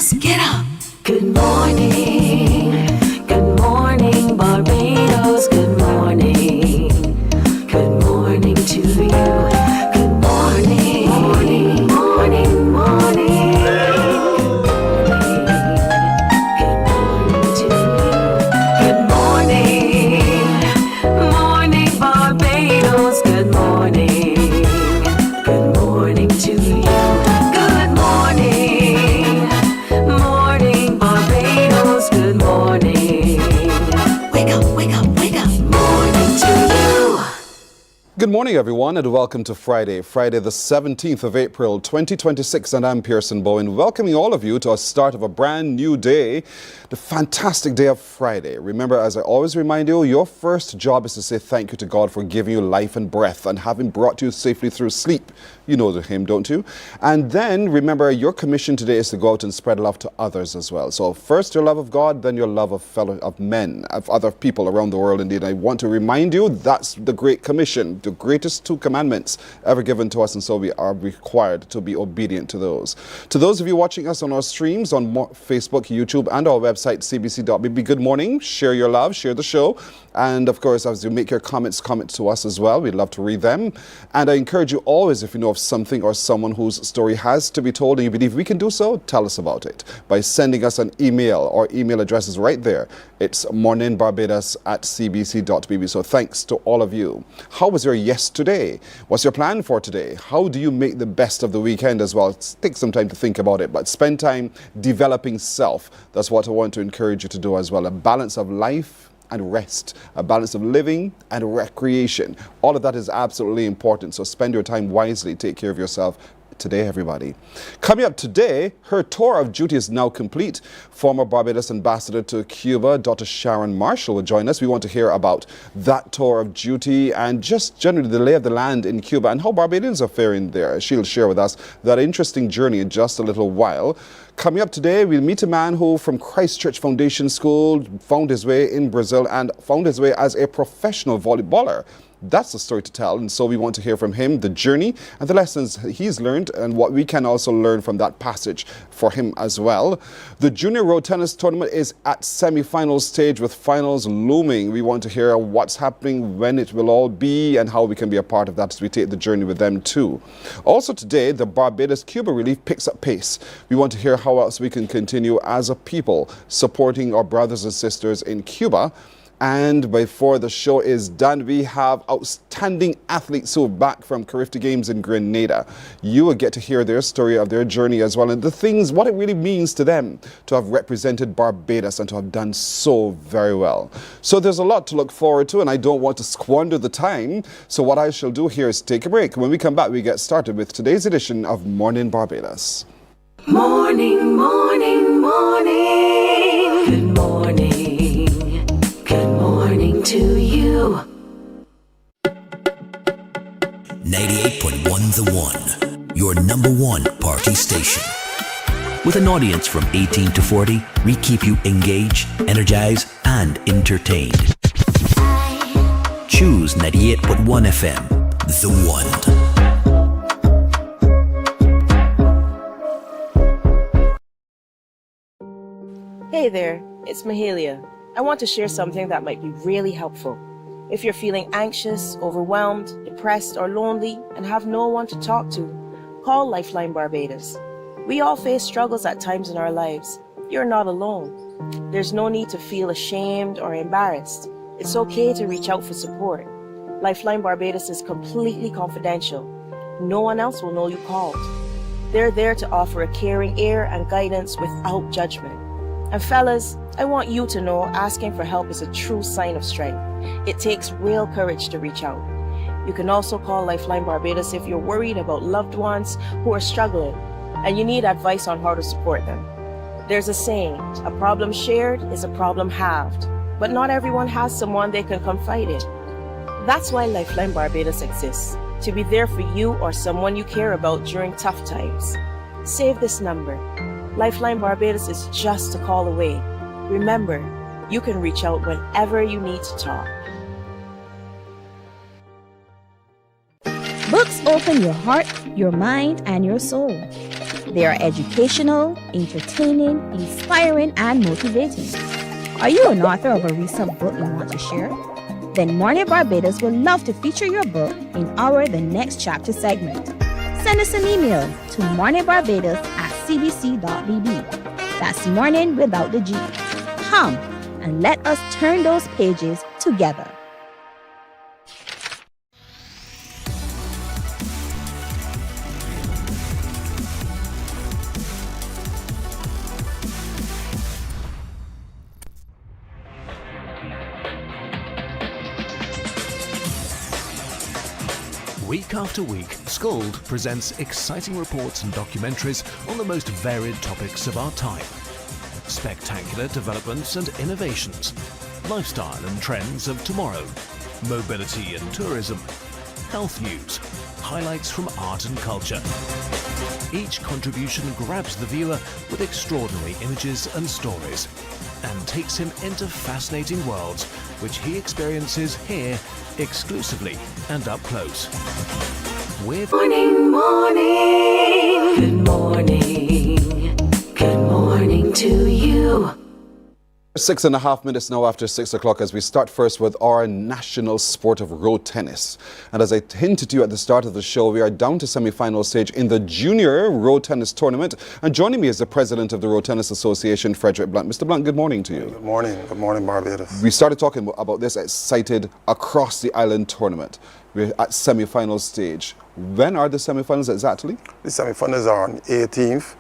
Barbados, get up. Good morning. Good morning, Barbados. Good morning. Good morning to you. Good morning. Morning, morning, morning. Good morning to you. Good morning. Morning, Barbados. Good morning. Good morning to you. Good morning. Morning, Barbados. Good morning. Wake up, wake up, wake up. Morning to you. Good morning, everyone, and welcome to Friday the 17th of April, 2026, and I'm Pearson Bowen, welcoming all of you to a start of a brand new day, the fantastic day of Friday. Remember, as I always remind you, your first job is to say thank you to God for giving you life and breath and having brought you safely through sleep. You know the hymn, don't you? And then, remember, your commission today is to go out and spread love to others as well. So first your love of God, then your love of men, of other people around the world. Indeed, I want to remind you that's the Great Commission, the greatest two commandments ever given to us, and so we are required to be obedient to those. To those of you watching us on our streams on Facebook, YouTube, and our website, cbc.bb, good morning. Share your love, share the show. And of course, as you make your comments, comment to us as well. We'd love to read them. And I encourage you always, if you know of something or someone whose story has to be told and you believe we can do so, tell us about it by sending us an email. Our email address is right there. It's morninbarbados@cbc.bb. So thanks to all of you. How was your yesterday? What's your plan for today? How do you make the best of the weekend as well? Take some time to think about it, but spend time developing self. That's what I want to encourage you to do as well. A balance of life and rest, a balance of living and recreation. All of that is absolutely important. So spend your time wisely. Take care of yourself today, everybody. Coming up today, her tour of duty is now complete. Former Barbados ambassador to Cuba, Dr. Sharon Marshall, will join us. We want to hear about that tour of duty and just generally the lay of the land in Cuba and how Barbadians are faring there. She'll share with us that interesting journey in just a little while. Coming up today, we'll meet a man who from Christchurch Foundation School found his way in Brazil and found his way as a professional volleyballer. That's the story to tell, and so we want to hear from him, the journey and the lessons he's learned and what we can also learn from that passage for him as well. The Junior Road Tennis Tournament is at semi-final stage with finals looming. We want to hear what's happening, when it will all be, and how we can be a part of that as we take the journey with them too. Also today, the Barbados-Cuba relief picks up pace. We want to hear how else we can continue as a people supporting our brothers and sisters in Cuba. And before the show is done, we have outstanding athletes who are back from Carifta Games in Grenada. You will get to hear their story of their journey as well and the things, what it really means to them to have represented Barbados and to have done so very well. So there's a lot to look forward to, and I don't want to squander the time. So what I shall do here is take a break. When we come back, we get started with today's edition of Mornin Barbados. Morning, morning, morning. Good morning. Good morning to you. 98.1 The One, your number one party station. With an audience from 18 to 40, we keep you engaged, energized, and entertained. Choose 98.1 FM, The One. Hey there, it's Mahalia. I want to share something that might be really helpful. If you're feeling anxious, overwhelmed, depressed, or lonely and have no one to talk to, call Lifeline Barbados. We all face struggles at times in our lives. You're not alone. There's no need to feel ashamed or embarrassed. It's okay to reach out for support. Lifeline Barbados is completely confidential. No one else will know you called. They're there to offer a caring ear and guidance without judgment. And fellas, I want you to know asking for help is a true sign of strength. It takes real courage to reach out. You can also call Lifeline Barbados if you're worried about loved ones who are struggling and you need advice on how to support them. There's a saying, a problem shared is a problem halved, but not everyone has someone they can confide in. That's why Lifeline Barbados exists, to be there for you or someone you care about during tough times. Save this number. Lifeline Barbados is just a call away. Remember, you can reach out whenever you need to talk. Books open your heart, your mind, and your soul. They are educational, entertaining, inspiring, and motivating. Are you an author of a recent book you want to share? Then Mornin Barbados would love to feature your book in our The Next Chapter segment. Send us an email to morninbarbados@cbc.bb. That's morning without the G. Come and let us turn those pages together. Week after week, Scold presents exciting reports and documentaries on the most varied topics of our time. Spectacular developments and innovations, lifestyle and trends of tomorrow, mobility and tourism, health news, highlights from art and culture. Each contribution grabs the viewer with extraordinary images and stories and takes him into fascinating worlds which he experiences here exclusively and up close. With Morning, morning. Good morning. Good morning to you. 6.5 minutes now after 6 o'clock as we start first with our national sport of road tennis. And as I hinted to you at the start of the show, we are down to semi-final stage in the junior road tennis tournament. And joining me is the president of the Road Tennis Association, Frederick Blunt. Mr. Blunt, good morning to you. Good morning. Good morning, Barbados. We started talking about this excited across the island tournament. We're at semi-final stage. When are the semi-finals exactly? The semi-finals are on the 18th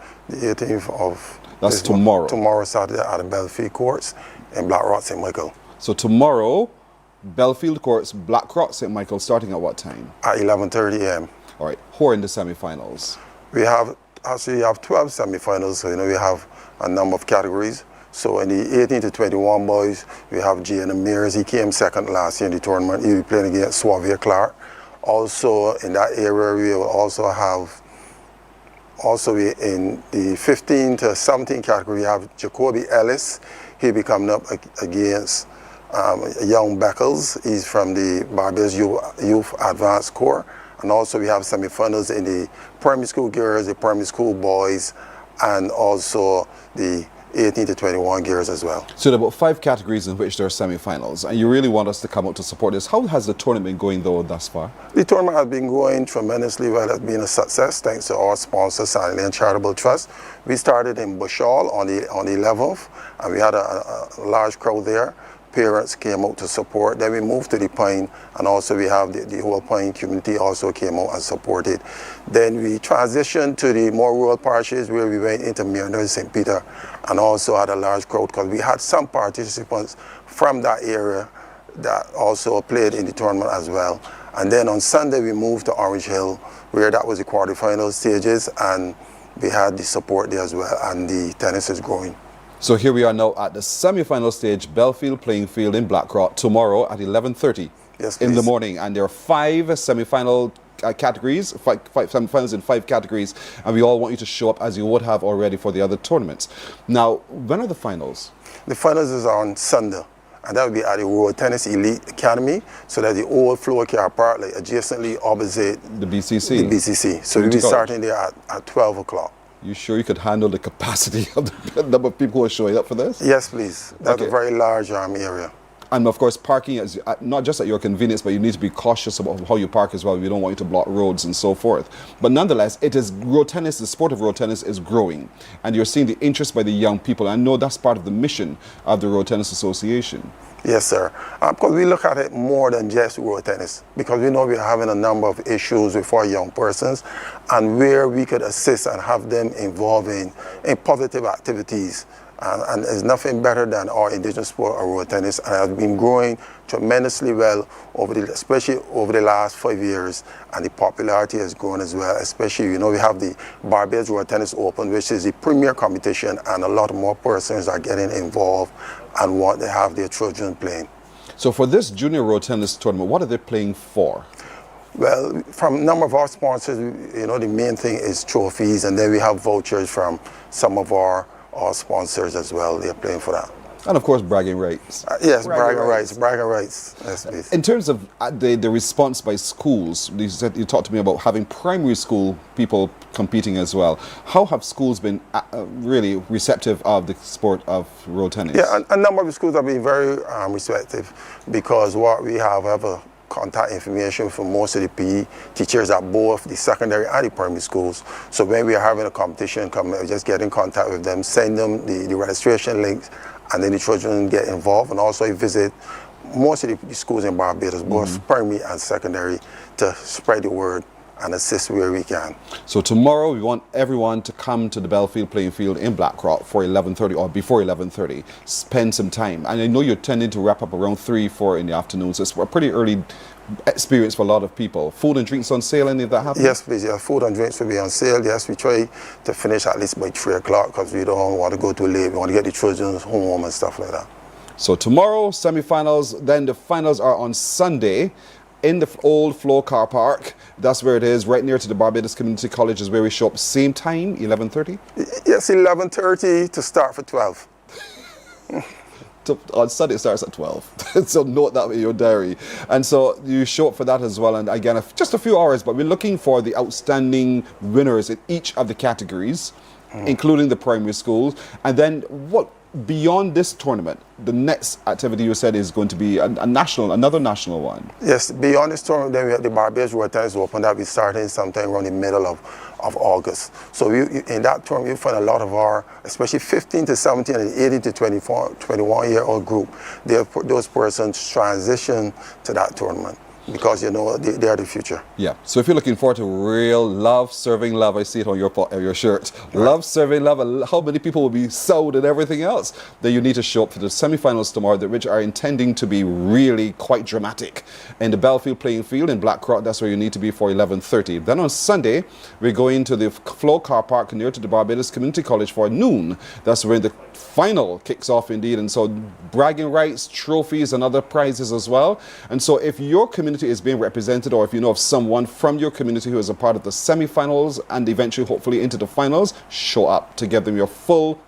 of... That's tomorrow. Tomorrow, Saturday, at the Belfield Courts in Black Rock, St. Michael. So tomorrow, Belfield Courts, Black Rock, St. Michael, starting at what time? At 11:30 a.m. All right. Who are in the semi-finals? We have 12 semi-finals, so we have a number of categories. So in the 18 to 21 boys, we have Gian Amirs. He came second last year in the tournament. He'll be playing against Suavia Clark. Also in that area, we will also have in the 15 to 17 category, we have Jacoby Ellis. He'll be coming up against young Beckles. He's from the Barbados Youth Advanced Corps. And also we have semi-finals in the primary school girls, the primary school boys, and also the 18 to 21 girls as well. So there are about 5 categories in which there are semi-finals, and you really want us to come out to support this. How has the tournament been going though thus far? The tournament has been going tremendously well. It's been a success thanks to our sponsor, Silent Charitable Trust. We started in Bushall on the 11th, and we had a large crowd there. Parents came out to support. Then we moved to the Pine, and also we have the whole Pine community also came out and supported. Then we transitioned to the more rural parishes where we went into Mirna, St. Peter, and also had a large crowd because we had some participants from that area that also played in the tournament as well. And then on Sunday we moved to Orange Hill where that was the quarterfinal stages, and we had the support there as well, and the tennis is growing. So here we are now at the semi-final stage, Belfield playing field in Blackrock, tomorrow at 11:30 in the morning. And there are 5 semi-final categories, 5 semi-finals in 5 categories, and we all want you to show up as you would have already for the other tournaments. Now, when are the finals? The finals is on Sunday, and that will be at the Road Tennis Elite Academy, so that the old floor car park, like adjacently opposite the BCC. The BCC. So we'll be starting there at 12 o'clock. You sure you could handle the capacity of the number of people who are showing up for this? Yes, please. That's a very large area. And of course, parking is not just at your convenience, but you need to be cautious about how you park as well. We don't want you to block roads and so forth. But nonetheless, it is road tennis, the sport of road tennis is growing. And you're seeing the interest by the young people. I know that's part of the mission of the Road Tennis Association. Yes, sir. Because we look at it more than just road tennis, because we know we're having a number of issues with our young persons, and where we could assist and have them involved in positive activities. And there's nothing better than our indigenous sport of road tennis, and it has been growing tremendously well, especially over the last 5 years, and the popularity has grown as well. Especially, we have the Barbados Road Tennis Open, which is the premier competition, and a lot more persons are getting involved and want to have their children playing. So for this junior road tennis tournament, what are they playing for? Well, from a number of our sponsors, the main thing is trophies, and then we have vouchers from some of our sponsors as well. They're playing for that. And of course, bragging rights. Yes, bragging rights. Yes, please. In terms of the response by schools, you talked to me about having primary school people competing as well. How have schools been really receptive of the sport of road tennis? Yeah, a number of the schools have been very receptive, because what we have contact information from most of the PE teachers at both the secondary and the primary schools. So when we are having a competition, just get in contact with them, send them the registration links, and then the children get involved. And also we visit most of the schools in Barbados, both primary and secondary, to spread the word and assist where we can. So tomorrow we want everyone to come to the Belfield playing field in Blackrock for 11:30 or before 11:30. Spend some time. And I know you're tending to wrap up around 3, 4 in the afternoon, so it's a pretty early experience for a lot of people. Food and drinks on sale, any of that happen? Yes, please. Yeah, food and drinks will be on sale. Yes, we try to finish at least by 3 o'clock, because we don't want to go too late. We want to get the children home and stuff like that. So tomorrow, semi-finals, then the finals are on Sunday in the old Flow Car Park. That's where it is, right near to the Barbados Community College is where we show up. Same time, 11:30? Yes, 11:30 to start for 12. On Sunday it starts at 12. So note that in your diary. And so you show up for that as well. And again, just a few hours, but we're looking for the outstanding winners in each of the categories, including the primary schools. And then beyond this tournament, the next activity you said is going to be another national one. Yes, beyond this tournament, then we have the Barbados Road Tennis Open that we starting sometime around the middle of August. So in that tournament, you find a lot of our, especially 15 to 17 and 18 to 21-year-old group, those persons transition to that tournament, because you know they are the future. Yeah. So if you're looking forward to real love, serving love, I see it on your shirt. Right. Love, serving love, and how many people will be sold and everything else. Then you need to show up for the semi-finals tomorrow, which are intending to be really quite dramatic. In the Belfield playing field in Blackrock, that's where you need to be for 11:30. Then on Sunday, we're going to the Flow Car Park near to the Barbados Community College for noon. That's where the final kicks off indeed. And so bragging rights, trophies, and other prizes as well. And so if your community is being represented, or if you know of someone from your community who is a part of the semi-finals and eventually hopefully into the finals, show up to give them your full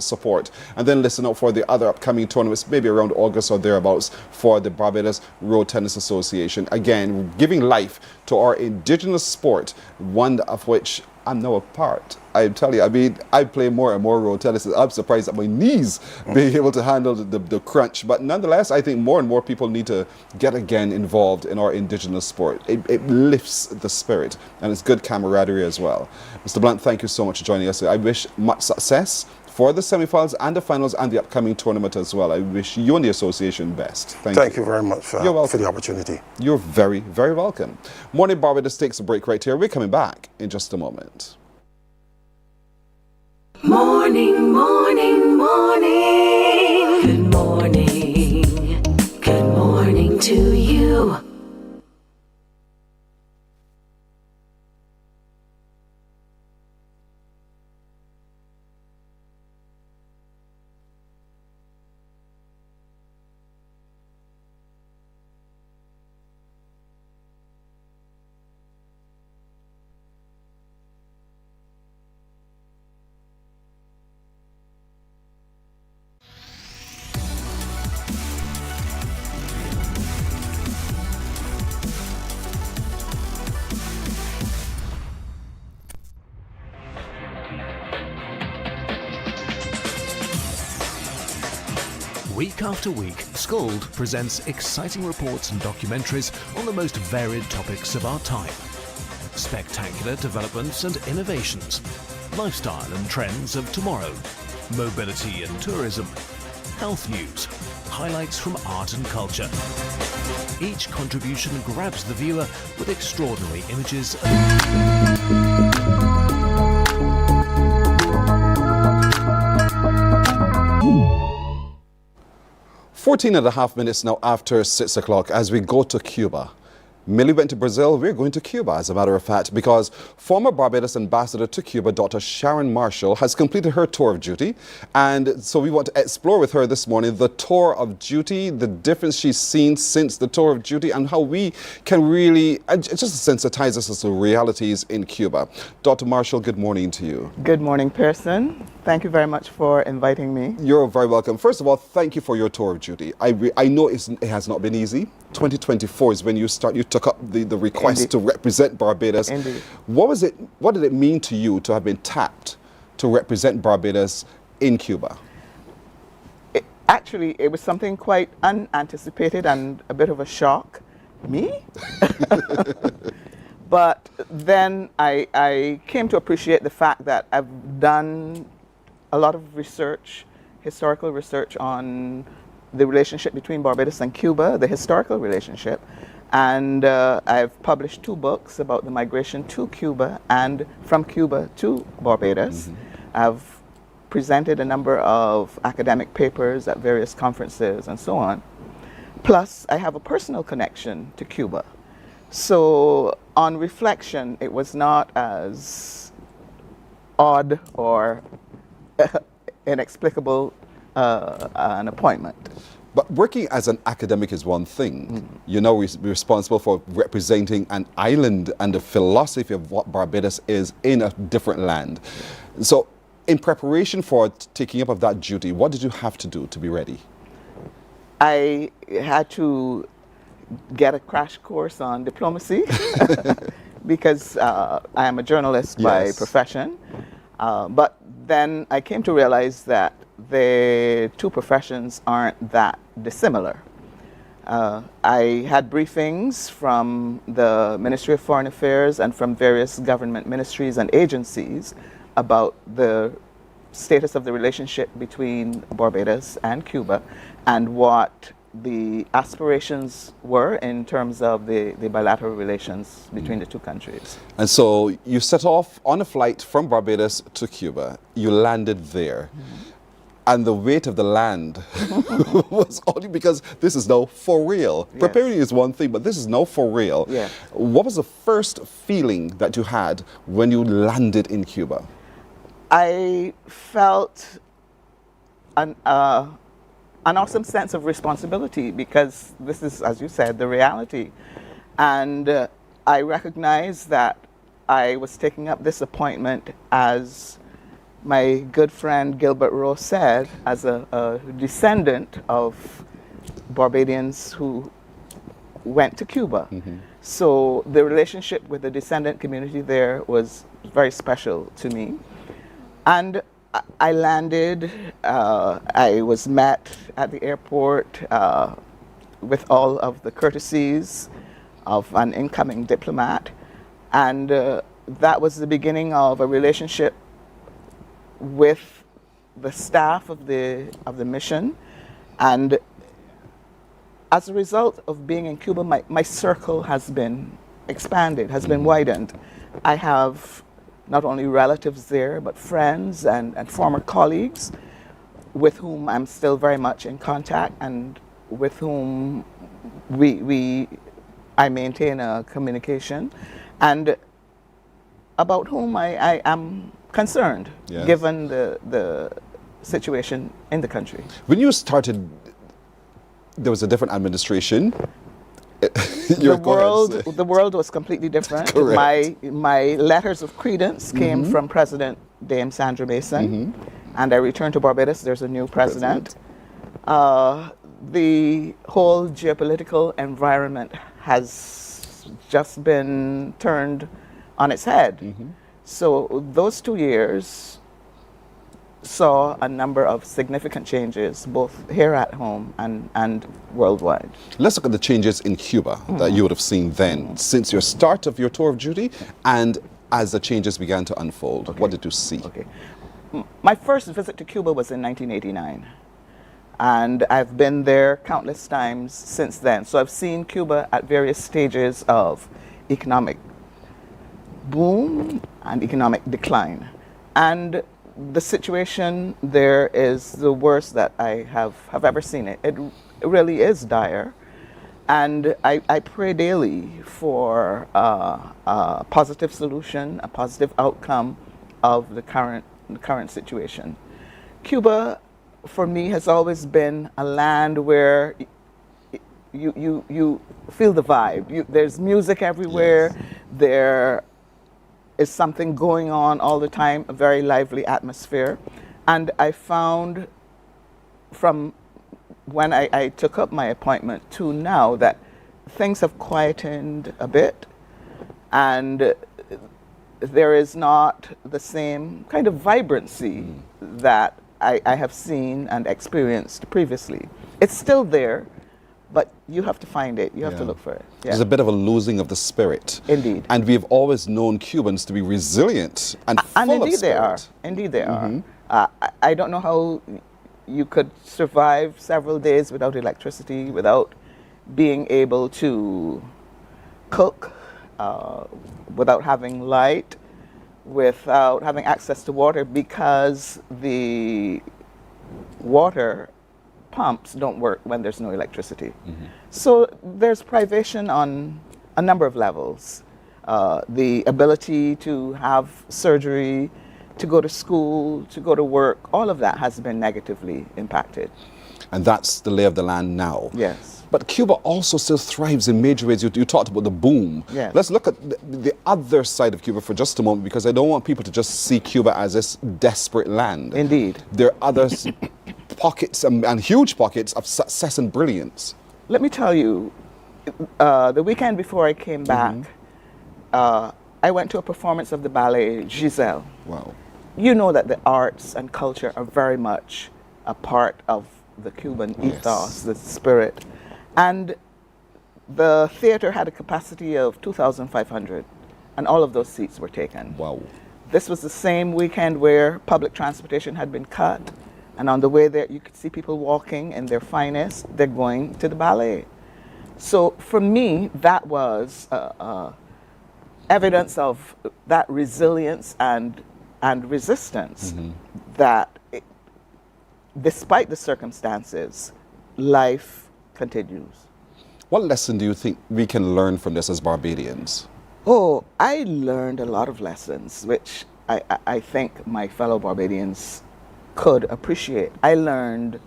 support. And then listen out for the other upcoming tournaments, maybe around August or thereabouts, for the Barbados Road Tennis Association. Again, giving life to our indigenous sport, one of which I'm now a part. I tell you, I mean, I play more and more road tennis. I'm surprised at my knees being able to handle the crunch. But nonetheless, I think more and more people need to get again involved in our indigenous sport. It lifts the spirit, and it's good camaraderie as well. Mr. Blunt, thank you so much for joining us. I wish much success for the semi-finals and the finals and the upcoming tournament as well. I wish you and the association best. Thank you very much for the opportunity. You're very, very welcome. Morning Barbados takes a break right here. We're coming back in just a moment. Morning, morning, morning. Good morning. Good morning to you. Week after week, Scold presents exciting reports and documentaries on the most varied topics of our time. Spectacular developments and innovations, lifestyle and trends of tomorrow, mobility and tourism, health news, highlights from art and culture. Each contribution grabs the viewer with extraordinary images and 14.5 minutes now after 6 o'clock as we go to Cuba. Millie went to Brazil, we're going to Cuba, as a matter of fact, because former Barbados ambassador to Cuba, Dr. Sharon Marshall, has completed her tour of duty. And so we want to explore with her this morning the tour of duty, the difference she's seen since the tour of duty, and how we can really just sensitize us to realities in Cuba. Dr. Marshall, good morning to you. Good morning, Pearson. Thank you very much for inviting me. You're very welcome. First of all, thank you for your tour of duty. I know it has not been easy. 2024 is when you took up the request Indeed. to represent Barbados. Indeed. What did it mean to you to have been tapped to represent Barbados in Cuba? Actually, it was something quite unanticipated and a bit of a shock. Me? But then I came to appreciate the fact that I've done a lot of research, historical research on the relationship between Barbados and Cuba, the historical relationship. And I've published 2 books about the migration to Cuba and from Cuba to Barbados. I've presented a number of academic papers at various conferences and so on. Plus, I have a personal connection to Cuba. So, on reflection, it was not as odd or inexplicable an appointment. But working as an academic is one thing. You're now responsible for representing an island and the philosophy of what Barbados is in a different land. So, in preparation for taking up of that duty, what did you have to do to be ready? I had to get a crash course on diplomacy because I am a journalist by profession. But then I came to realize that the 2 professions aren't that dissimilar. I had briefings from the Ministry of Foreign Affairs and from various government ministries and agencies about the status of the relationship between Barbados and Cuba and what the aspirations were in terms of the bilateral relations between the 2 countries. And so you set off on a flight from Barbados to Cuba. You landed there. And the weight of the land was only because this is now for real. Yes. Preparing is one thing, but this is now for real. Yes. What was the first feeling that you had when you landed in Cuba? I felt an awesome sense of responsibility because this is, as you said, the reality. And I recognized that I was taking up this appointment, as my good friend Gilbert Rowe said, as a descendant of Barbadians who went to Cuba. So the relationship with the descendant community there was very special to me. And I landed, I was met at the airport with all of the courtesies of an incoming diplomat. And that was the beginning of a relationship with the staff of the mission. And as a result of being in Cuba, my circle has been expanded, has been widened. I have not only relatives there, but friends and former colleagues with whom I'm still very much in contact and with whom I maintain a communication and about whom I am concerned, given the situation in the country. When you started, there was a different administration. The world was completely different. My letters of credence came from President Dame Sandra Mason, and I returned to Barbados. There's a new president. The whole geopolitical environment has just been turned on its head. So those 2 years saw a number of significant changes, both here at home and worldwide. Let's look at the changes in Cuba that you would have seen then, since your start of your tour of duty and as the changes began to unfold. What did you see? My first visit to Cuba was in 1989. And I've been there countless times since then. So I've seen Cuba at various stages of economic boom and economic decline. And the situation there is the worst that I have ever seen it. It really is dire. And I pray daily for a positive solution, a positive outcome of the current situation. Cuba, for me, has always been a land where you feel the vibe. There's music everywhere. There is something going on all the time, a very lively atmosphere. And I found from when I took up my appointment to now that things have quietened a bit, and there is not the same kind of vibrancy that I have seen and experienced previously. It's still there, but you have to find it. You have to look for it. Yeah. There's a bit of a losing of the spirit. Indeed. And we've always known Cubans to be resilient and full And indeed of spirit. they are. Indeed they are. I don't know how you could survive several days without electricity, without being able to cook, without having light, without having access to water, because the water pumps don't work when there's no electricity. So there's privation on a number of levels. The ability to have surgery, to go to school, to go to work, all of that has been negatively impacted. And that's the lay of the land now. Yes. But Cuba also still thrives in major ways. You talked about the boom. Yes. Let's look at the other side of Cuba for just a moment, because I don't want people to just see Cuba as this desperate land. Indeed. There are other pockets and huge pockets of success and brilliance. Let me tell you, the weekend before I came back, I went to a performance of the ballet Giselle. Wow. You know that the arts and culture are very much a part of the Cuban ethos, the spirit. And the theater had a capacity of 2,500, and all of those seats were taken. Wow. This was the same weekend where public transportation had been cut, and on the way there you could see people walking in their finest. They're going to the ballet. So for me, that was evidence of that resilience and resistance, that despite the circumstances, life continues. What lesson do you think we can learn from this as Barbadians? Oh, I learned a lot of lessons, which I think my fellow Barbadians could appreciate. I learned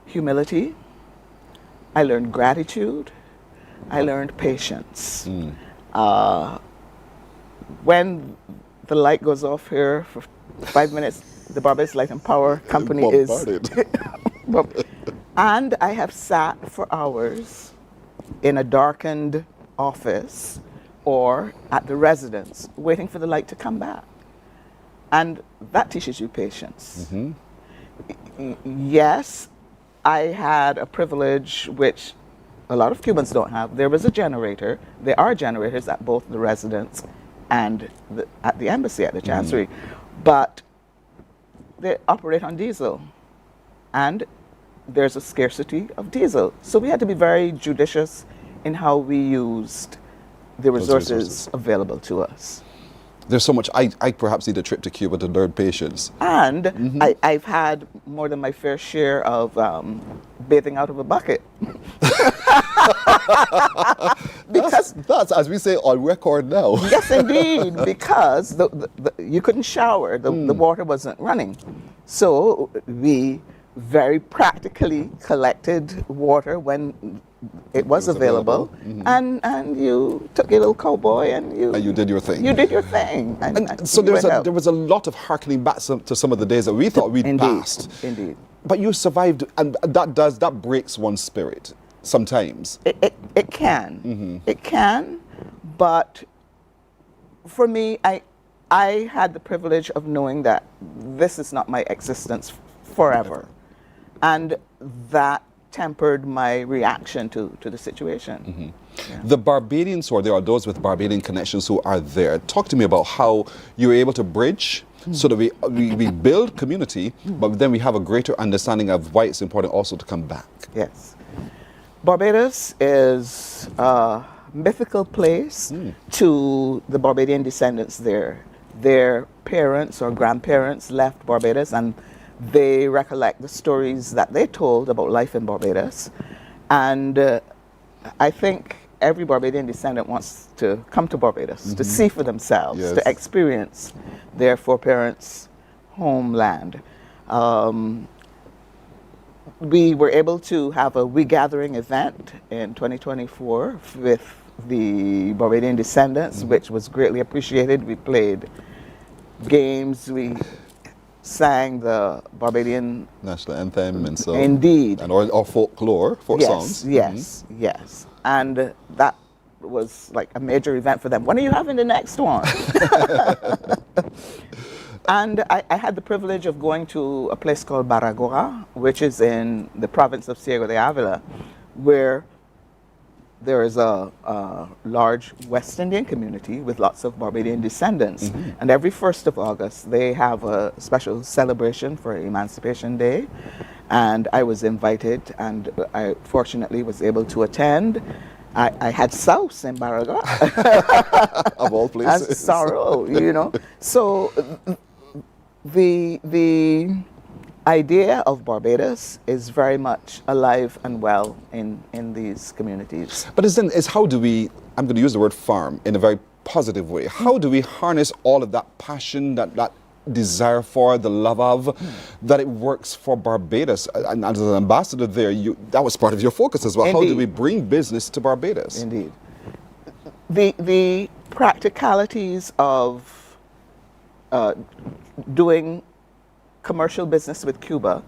humility. I learned gratitude. I learned patience. When the light goes off here for 5 minutes, the Barbados Light and Power Company is... And I have sat for hours in a darkened office or at the residence waiting for the light to come back. And that teaches you patience. Yes, I had a privilege which a lot of Cubans don't have. There was a generator. There are generators at both the residence and at the embassy, at the Chancery. But they operate on diesel. And there's a scarcity of diesel. So we had to be very judicious in how we used the resources available to us. There's so much. I perhaps need a trip to Cuba to learn patience. And I've had more than my fair share of bathing out of a bucket. Because that's, as we say, on record now. Yes, indeed, because you couldn't shower. The water wasn't running. So we very practically collected water when it was available. And you took your little cowboy and you did your thing. You did your thing. And so there was a lot of harkening back to some of the days that we thought we'd passed. Indeed. But you survived, and that breaks one's spirit sometimes. It can. It can, but for me, I had the privilege of knowing that this is not my existence forever. And that tempered my reaction to the situation. Yeah. The Barbadians, or there are those with Barbadian connections who are there. Talk to me about how you were able to bridge so that we build community, but then we have a greater understanding of why it's important also to come back. Yes. Barbados is a mythical place to the Barbadian descendants there. Their parents or grandparents left Barbados, and they recollect the stories that they told about life in Barbados. And I think every Barbadian descendant wants to come to Barbados to see for themselves, to experience their foreparents' homeland. We were able to have a regathering event in 2024 with the Barbadian descendants, which was greatly appreciated. We played games, we sang the Barbadian. National anthem and so. Indeed. And or folklore, folk songs. Yes, yes. And that was like a major event for them. When are you having the next one? And I had the privilege of going to a place called Baragora, which is in the province of Ciego de Avila, where there is a large West Indian community with lots of Barbadian descendants. And every 1st of August, they have a special celebration for Emancipation Day. And I was invited, and I fortunately was able to attend. I had sauce in Baragora. Of all places. And sorrow, you know. So the idea of Barbados is very much alive and well in these communities. But it's how do we, I'm going to use the word farm in a very positive way, how do we harness all of that passion, that desire for, the love of, that it works for Barbados? And as an ambassador there, that was part of your focus as well. Indeed. How do we bring business to Barbados? Indeed. The practicalities of doing commercial business with Cuba,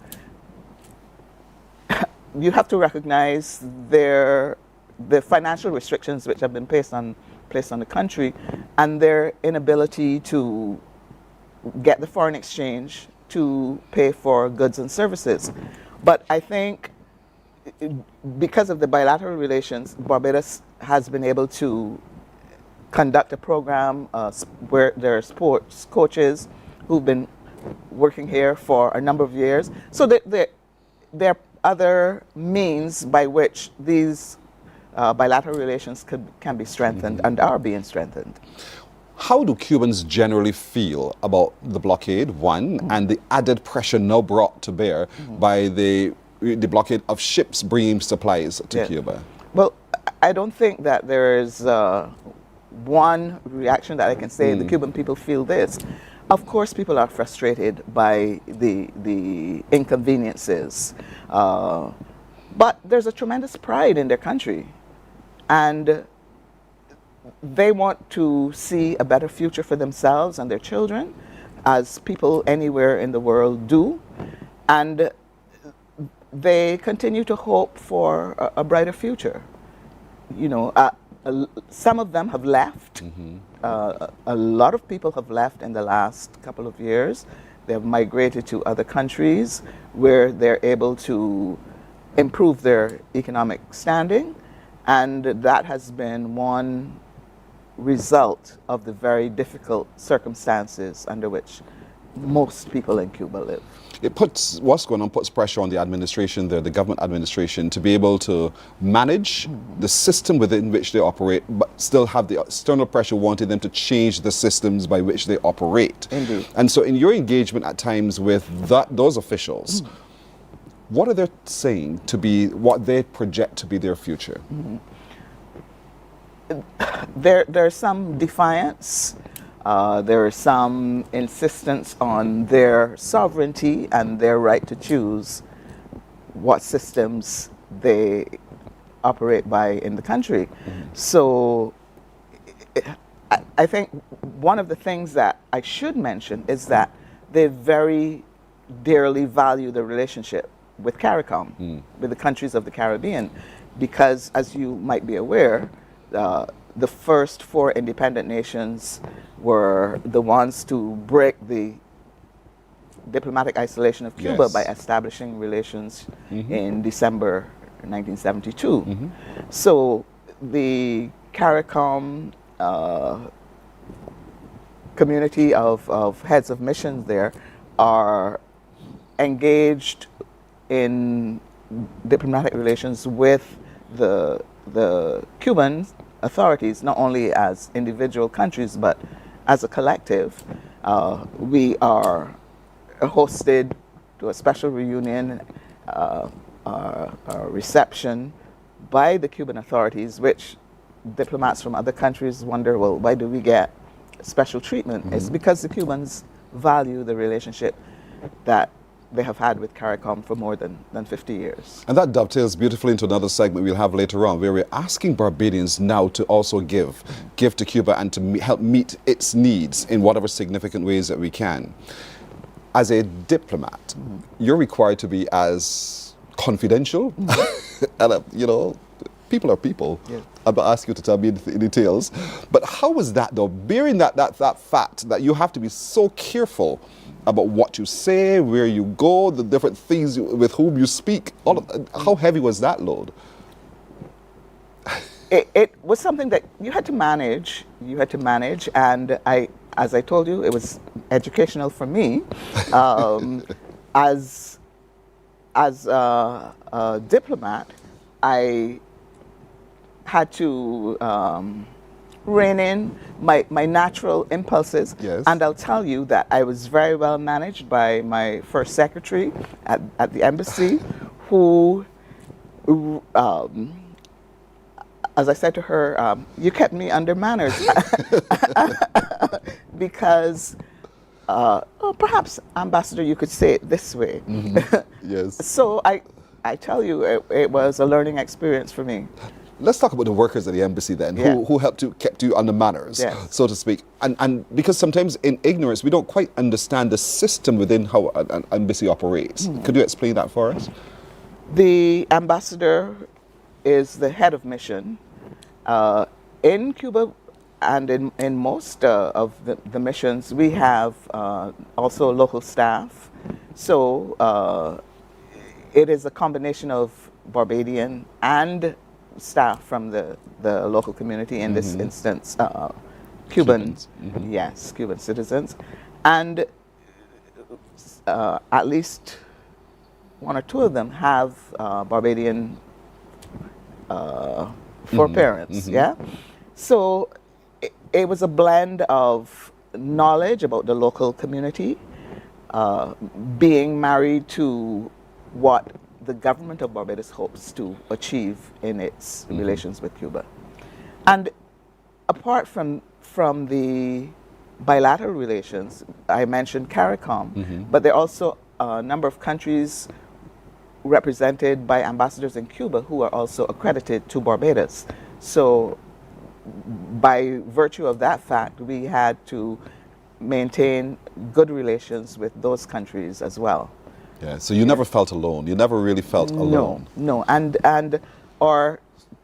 you have to recognize the financial restrictions which have been placed on the country, and their inability to get the foreign exchange to pay for goods and services. But I think because of the bilateral relations, Barbados has been able to conduct a program where there are sports coaches who've been working here for a number of years. So there are other means by which these bilateral relations can be strengthened and are being strengthened. How do Cubans generally feel about the blockade, one, and the added pressure now brought to bear by the blockade of ships bringing supplies to Cuba? Well, I don't think that there is one reaction that I can say the Cuban people feel this. Of course, people are frustrated by the inconveniences, but there's a tremendous pride in their country, and they want to see a better future for themselves and their children, as people anywhere in the world do, and they continue to hope for a brighter future. You know, some of them have left. A lot of people have left in the last couple of years. They have migrated to other countries where they're able to improve their economic standing, and that has been one result of the very difficult circumstances under which most people in Cuba live. What's going on puts pressure on the administration there, the government administration, to be able to manage the system within which they operate, but still have the external pressure wanting them to change the systems by which they operate. Indeed. And so in your engagement at times with those officials, what are they saying to be what they project to be their future? There's some defiance. There is some insistence on their sovereignty and their right to choose what systems they operate by in the country. So I think one of the things that I should mention is that they very dearly value the relationship with CARICOM, with the countries of the Caribbean, because as you might be aware, the first 4 independent nations were the ones to break the diplomatic isolation of Cuba by establishing relations in December 1972. So the CARICOM community of heads of missions there are engaged in diplomatic relations with the Cuban authorities, not only as individual countries, but as a collective. We are hosted to a special reunion, a reception by the Cuban authorities, which diplomats from other countries wonder, well, why do we get special treatment? It's because the Cubans value the relationship that they have had with CARICOM for more than 50 years. And that dovetails beautifully into another segment we'll have later on, where we're asking Barbadians now to also give to Cuba and to help meet its needs in whatever significant ways that we can. As a diplomat, you're required to be as confidential, and people are people. Yeah. I'm not asking you to tell me any details, but how was that though? Bearing that fact that you have to be so careful about what you say, where you go, the different things with whom you speak. How heavy was that load? It was something that you had to manage. And as I told you, it was educational for me. As a diplomat, I had to rein in my natural impulses. Yes. And I'll tell you that I was very well managed by my first secretary at the embassy, who, as I said to her, you kept me under manners. Because, perhaps, Ambassador, you could say it this way. Yes. So I tell you, it was a learning experience for me. Let's talk about the workers at the embassy then, Yeah. who kept you under manners, Yes. so to speak. And because sometimes in ignorance, we don't quite understand the system within how an embassy operates. Could you explain that for us? The ambassador is the head of mission. In Cuba and in most of the missions, we have also local staff. So it is a combination of Barbadian and staff from the local community, in this instance, Cubans. Yes, Cuban citizens. And at least one or two of them have Barbadian foreparents, yeah? So it was a blend of knowledge about the local community, being married to what the government of Barbados hopes to achieve in its relations with Cuba. And apart from the bilateral relations, I mentioned CARICOM, but there are also a number of countries represented by ambassadors in Cuba who are also accredited to Barbados. So by virtue of that fact, we had to maintain good relations with those countries as well. Yeah, so you never felt alone. You never really felt alone. No. And our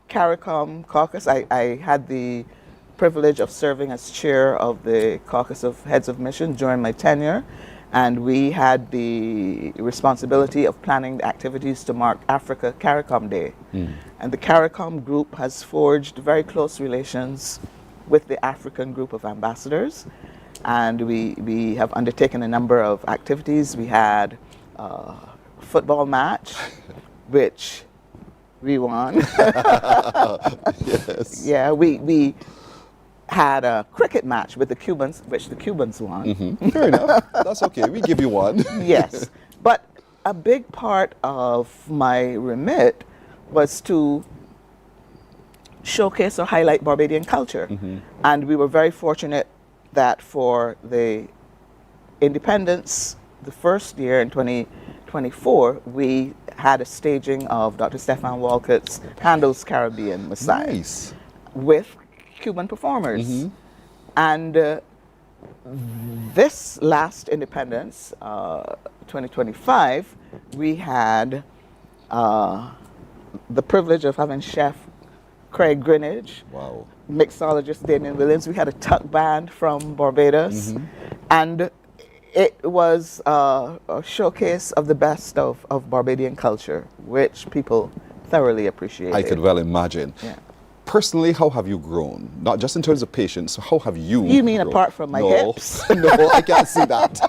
CARICOM caucus, I had the privilege of serving as chair of the caucus of heads of mission during my tenure, and we had the responsibility of planning the activities to mark Africa CARICOM Day. And the CARICOM group has forged very close relations with the African group of ambassadors, and we have undertaken a number of activities. We had a football match, which we won. Yes. Yeah, we had a cricket match with the Cubans, which the Cubans won. Fair enough. That's okay. We give you one. Yes. But a big part of my remit was to showcase or highlight Barbadian culture. And we were very fortunate that for the independence, the first year in 2024, we had a staging of Dr. Stefan Walcott's Handel's Caribbean Messiah Nice. with Cuban performers. And this last independence, 2025, we had the privilege of having Chef Craig Greenidge, Wow. mixologist Damian Williams. We had a tuck band from Barbados, and it was a showcase of the best of Barbadian culture, which people thoroughly appreciated. I could well imagine. Yeah. Personally, how have you grown? Not just in terms of patience, how have you You mean grown? apart from my hips? No, I can't see that.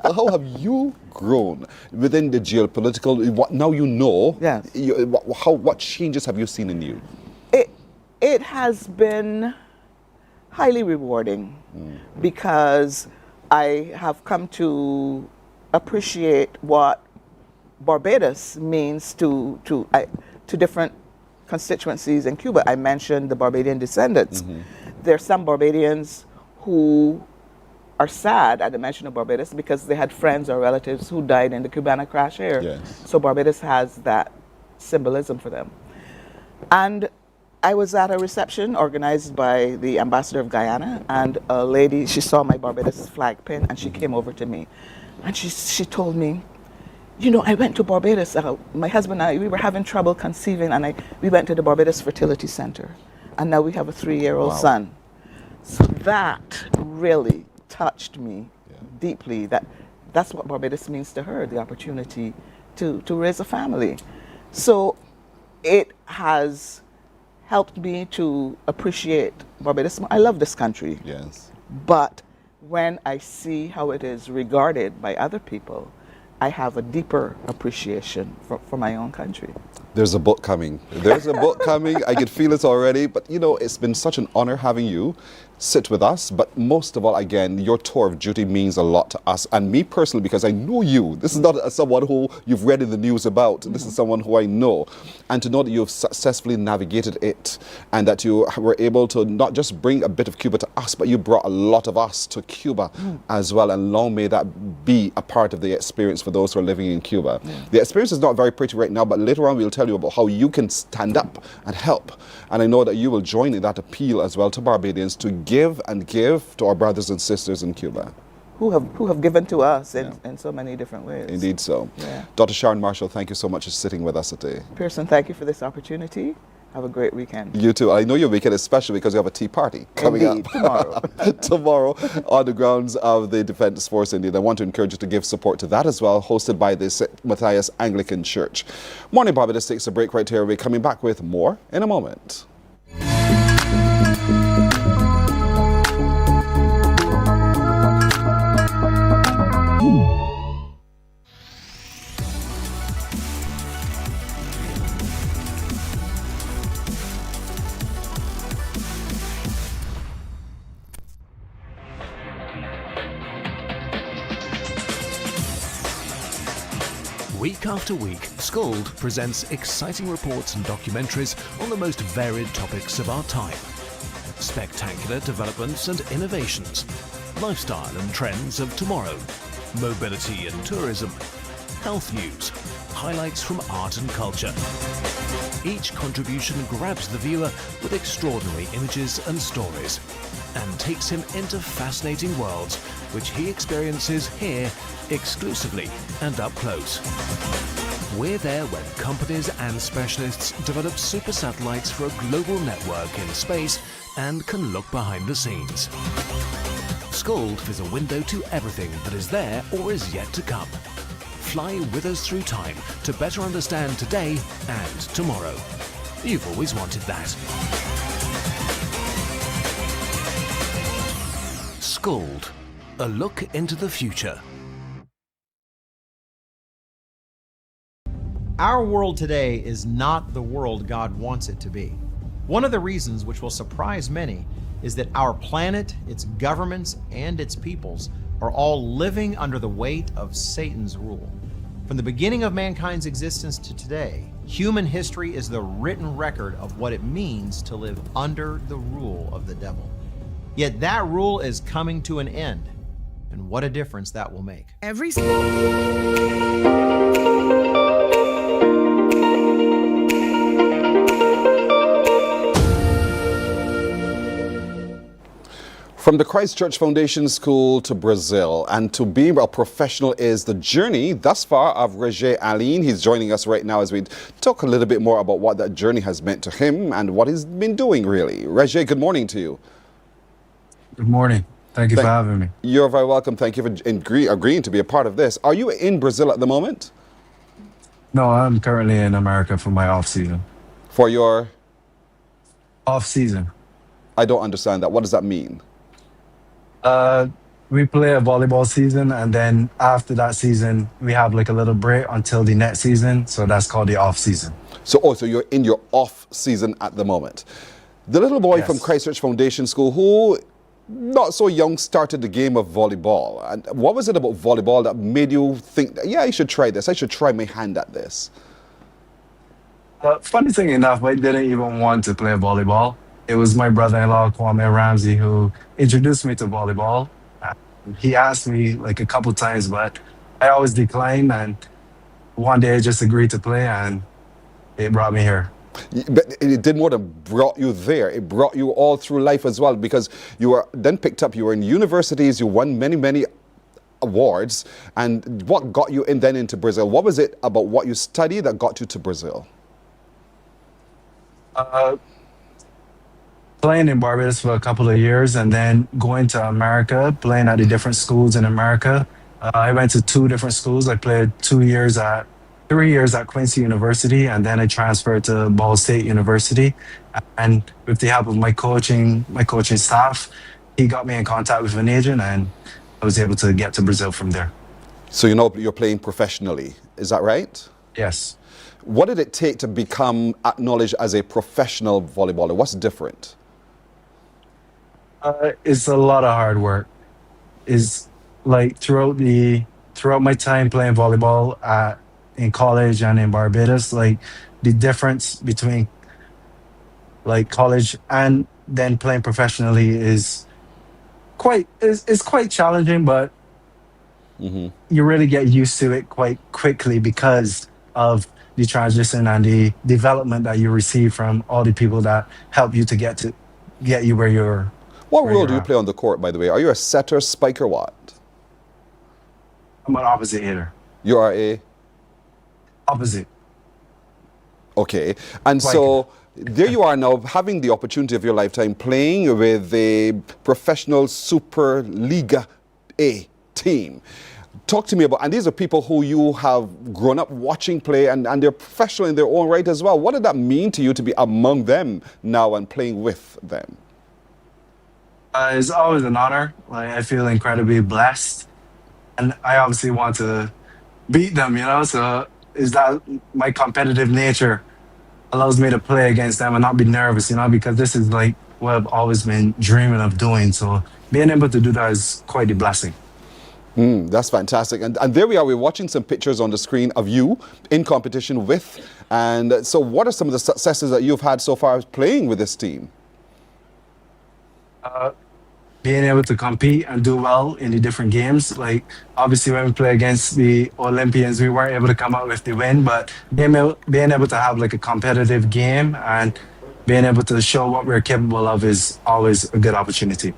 But how have you grown within the geopolitical, what now you know? Yes. What changes have you seen in you? It has been highly rewarding because I have come to appreciate what Barbados means to different constituencies in Cuba. I mentioned the Barbadian descendants. There are some Barbadians who are sad at the mention of Barbados because they had friends or relatives who died in the Cubana crash here. Yes. So Barbados has that symbolism for them. And I was at a reception organized by the ambassador of Guyana, and a lady, she saw my Barbados flag pin and she came over to me. And she told me, you know, I went to Barbados. My husband and I, we were having trouble conceiving, and we went to the Barbados Fertility Center. And now we have a 3-year-old son. So that really touched me deeply. That's what Barbados means to her, the opportunity to raise a family. So it has helped me to appreciate Barbados. I love this country. Yes. But when I see how it is regarded by other people, I have a deeper appreciation for my own country. There's a book coming. There's a book coming. I can feel it already. But, you know, it's been such an honor having you sit with us. But most of all, again, your tour of duty means a lot to us. And me personally, because I know you. This is not someone who you've read in the news about. This is someone who I know. And to know that you've successfully navigated it and that you were able to not just bring a bit of Cuba to us, but you brought a lot of us to Cuba as well. And long may that be a part of the experience for those who are living in Cuba. The experience is not very pretty right now, but later on we'll tell you about how you can stand up and help. And I know that you will join in that appeal as well to Barbadians to give and give to our brothers and sisters in Cuba. Who have given to us in so many different ways. Indeed so. Yeah. Dr. Sharon Marshall, thank you so much for sitting with us today. Pearson, thank you for this opportunity. Have a great weekend. You too. I know your weekend is special because you have a tea party coming Indeed, up tomorrow. tomorrow on the grounds of the Defence Force Indeed. I want to encourage you to give support to that as well, hosted by the St. Matthias Anglican Church. Morning Barbados takes a break right here. We're coming back with more in a moment. Week after week, Scald presents exciting reports and documentaries on the most varied topics of our time. Spectacular developments and innovations, lifestyle and trends of tomorrow, mobility and tourism, health news, highlights from art and culture. Each contribution grabs the viewer with extraordinary images and stories and takes him into fascinating worlds which he experiences here exclusively and up close. We're there when companies and specialists develop super satellites for a global network in space and can look behind the scenes. Scald is a window to everything that is there or is yet to come. Fly with us through time to better understand today and tomorrow. You've always wanted that. Scald, a look into the future. Our world today is not the world God wants it to be. One of the reasons, which will surprise many, is that our planet, its governments, and its peoples are all living under the weight of Satan's rule. From the beginning of mankind's existence to today, human history is the written record of what it means to live under the rule of the devil. Yet that rule is coming to an end, and what a difference that will make. From the Christchurch Foundation School to Brazil and to being a professional is the journey thus far of Roger Aline. He's joining us right now as we talk a little bit more about what that journey has meant to him and what he's been doing really. Roger, good morning to you. Good morning. Thank you for having me. You're very welcome. Thank you for agreeing to be a part of this. Are you in Brazil at the moment? No, I'm currently in America for my off season. For your? Off season. I don't understand that. What does that mean? We play a volleyball season, and then after that season, we have like a little break until the next season. So that's called the off season. So you're in your off season at the moment. The little boy from Christchurch Foundation School who, not so young, started the game of volleyball. And what was it about volleyball that made you think, yeah, I should try this. I should try my hand at this? Funny thing enough, I didn't even want to play volleyball. It was my brother-in-law, Kwame Ramsey, who introduced me to volleyball. He asked me like a couple times, but I always declined. And one day I just agreed to play, and it brought me here. But it did more than brought you there. It brought you all through life as well, because you were then picked up. You were in universities. You won many awards. And what got you then into Brazil? What was it about what you studied that got you to Brazil? Playing in Barbados for a couple of years and then going to America, playing at the different schools in America. I went to 2 different schools. I played 3 years at Quincy University, and then I transferred to Ball State University. And with the help of my coaching staff, he got me in contact with an agent, and I was able to get to Brazil from there. So you know you're playing professionally, is that right? Yes. What did it take to become acknowledged as a professional volleyballer? What's different? It's a lot of hard work. Is like throughout my time playing volleyball in college and in Barbados, like the difference between like college and then playing professionally is quite challenging, but you really get used to it quite quickly because of the transition and the development that you receive from all the people that help you to get you where you're. What role do you play on the court, by the way? Are you a setter, spiker, what? I'm an opposite hitter. You are a? Opposite. Okay. And Spiker. so there you are now having the opportunity of your lifetime playing with a professional Super Liga A team. Talk to me about, and these are people who you have grown up watching play and they're professional in their own right as well. What did that mean to you to be among them now and playing with them? It's always an honor. Like, I feel incredibly blessed, and I obviously want to beat them. So is that my competitive nature allows me to play against them and not be nervous. Because this is like what I've always been dreaming of doing. So being able to do that is quite a blessing. That's fantastic. And there we are. We're watching some pictures on the screen of you in competition with. And so what are some of the successes that you've had so far playing with this team? Being able to compete and do well in the different games. Like, obviously, when we play against the Olympians, we weren't able to come out with the win, but being able to have like a competitive game and being able to show what we're capable of is always a good opportunity.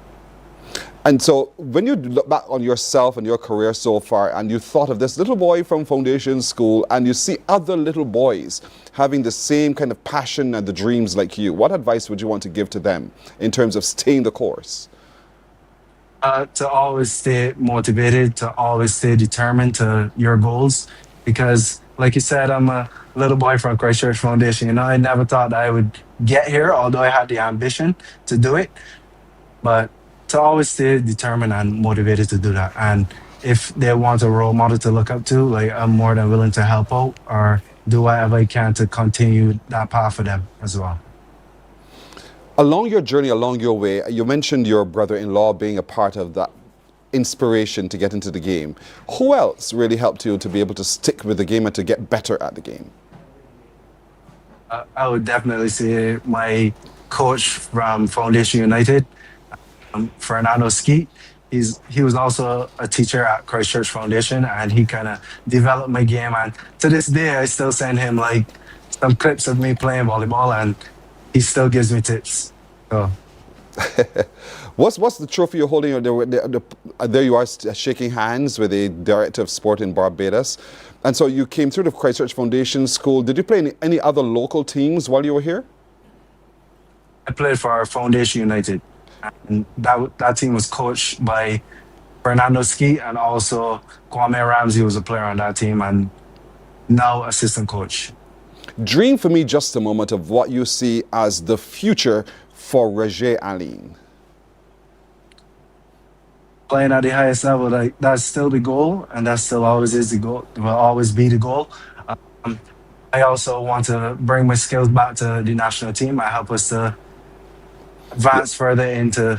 And so when you look back on yourself and your career so far, and you thought of this little boy from foundation school, and you see other little boys having the same kind of passion and the dreams like you, what advice would you want to give to them in terms of staying the course? To always stay motivated, to always stay determined to your goals. Because, like you said, I'm a little boy from Christchurch Foundation. I never thought that I would get here, although I had the ambition to do it. But to always stay determined and motivated to do that. And if they want a role model to look up to, like, I'm more than willing to help out or do whatever I can to continue that path for them as well. Along your journey, along your way, you mentioned your brother-in-law being a part of that inspiration to get into the game. Who else really helped you to be able to stick with the game and to get better at the game? I would definitely say my coach from Foundation United, Fernando Skeet. He was also a teacher at Christchurch Foundation, and he kind of developed my game. And to this day, I still send him like some clips of me playing volleyball, and he still gives me tips. So. What's the trophy you're holding? There you are shaking hands with the director of sport in Barbados. And so you came through the Christchurch Foundation School. Did you play in any other local teams while you were here? I played for Foundation United. And that team was coached by Fernando Skeet, and also Kwame Ramsey was a player on that team and now assistant coach. Dream for me just a moment of what you see as the future for Roger Aline. Playing at the highest level, like, that's still the goal, and that still always is the goal, will always be the goal. I also want to bring my skills back to the national team and help us to advance further into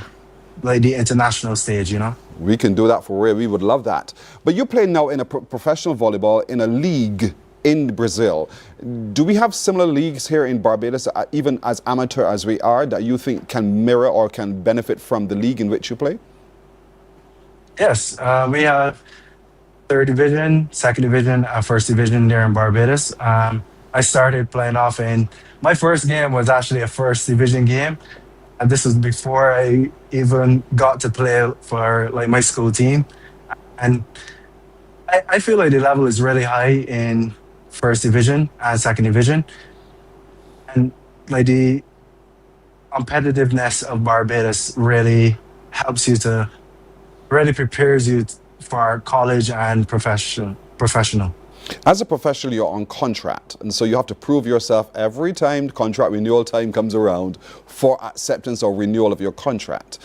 like the international stage, We can do that for real. We would love that. But you're playing now in a professional volleyball in a league in Brazil. Do we have similar leagues here in Barbados, even as amateur as we are, that you think can mirror or can benefit from the league in which you play? Yes, we have third division, second division, first division there in Barbados. I started playing off my first game was actually a first division game. And this was before I even got to play for like my school team. And I feel like the level is really high in first division and second division. And like the competitiveness of Barbados really helps you to, really prepares you for college and professional. As a professional, you're on contract, and so you have to prove yourself every time contract renewal time comes around for acceptance or renewal of your contract.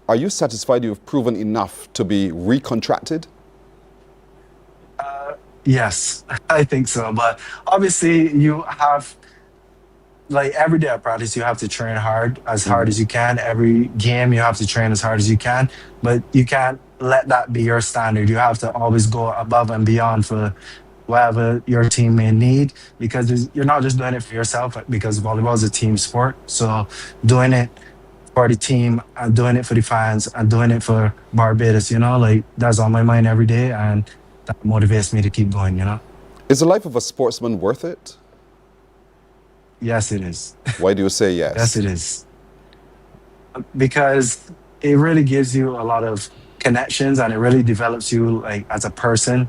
Are you satisfied you've proven enough to be recontracted? Yes, I think so. But obviously, you have, like every day at practice, you have to train hard as you can. Every game, you have to train as hard as you can. But you can't let that be your standard. You have to always go above and beyond for whatever your team may need, because you're not just doing it for yourself, because volleyball is a team sport. So doing it for the team and doing it for the fans and doing it for Barbados, like that's on my mind every day, and that motivates me to keep going. Is the life of a sportsman worth it? Yes, it is. Why do you say yes? Yes, it is. Because it really gives you a lot of connections, and it really develops you like as a person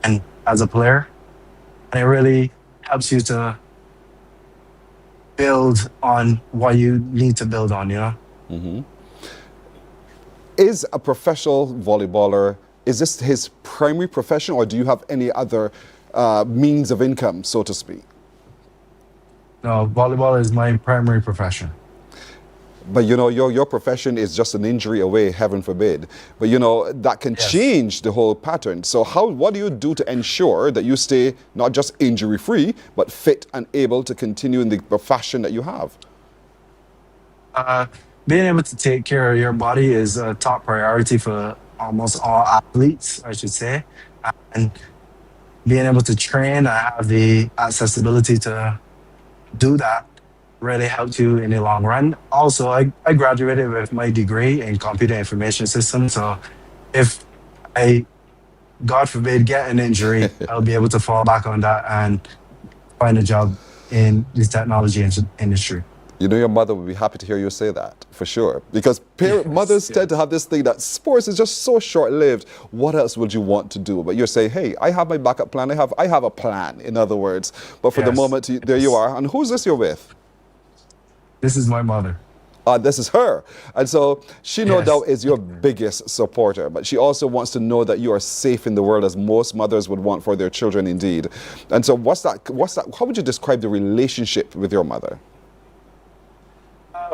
and as a player. And it really helps you to build on what you need to build on, Mm-hmm. Is a professional volleyballer, is this his primary profession, or do you have any other means of income, so to speak? No, volleyball is my primary profession. But your profession is just an injury away, heaven forbid. But that can change the whole pattern. So what do you do to ensure that you stay not just injury free, but fit and able to continue in the profession that you have? Being able to take care of your body is a top priority for almost all athletes, I should say. And being able to train and have the accessibility to do that really helped you in the long run. Also, I graduated with my degree in computer information systems. So if I, God forbid, get an injury, I'll be able to fall back on that and find a job in the technology industry. Your mother would be happy to hear you say that, for sure. Because mothers tend to have this thing that sports is just so short-lived. What else would you want to do? But you're saying, hey, I have my backup plan. I have a plan, in other words. But for the moment, there you are. And who's this you're with? This is my mother. This is her. And so she no doubt is your biggest supporter, but she also wants to know that you are safe in the world, as most mothers would want for their children indeed. And so what's that? How would you describe the relationship with your mother?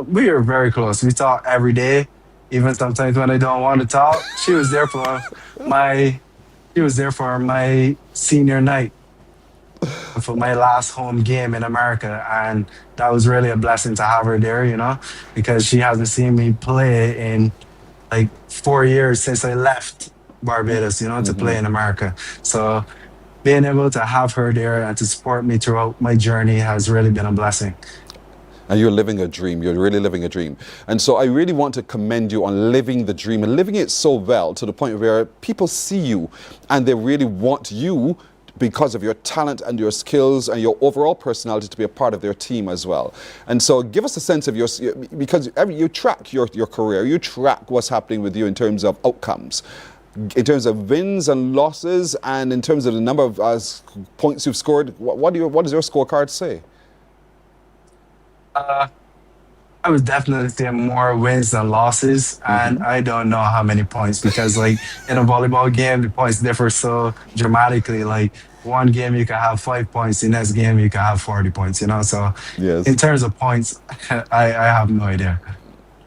We are very close. We talk every day, even sometimes when I don't want to talk. She was there for my senior night, for my last home game in America, and that was really a blessing to have her there, because she hasn't seen me play in like 4 years since I left Barbados, to play in America. So being able to have her there and to support me throughout my journey has really been a blessing. And you're living a dream. You're really living a dream. And so I really want to commend you on living the dream and living it so well, to the point where people see you and they really want you, because of your talent and your skills and your overall personality, to be a part of their team as well. And so give us a sense of because you track your career, you track what's happening with you in terms of outcomes, in terms of wins and losses, and in terms of the number of points you've scored. What does your scorecard say? I would definitely say more wins than losses, and I don't know how many points, because like in a volleyball game, the points differ so dramatically. Like one game you can have 5 points, the next game you can have 40 points, So in terms of points, I have no idea.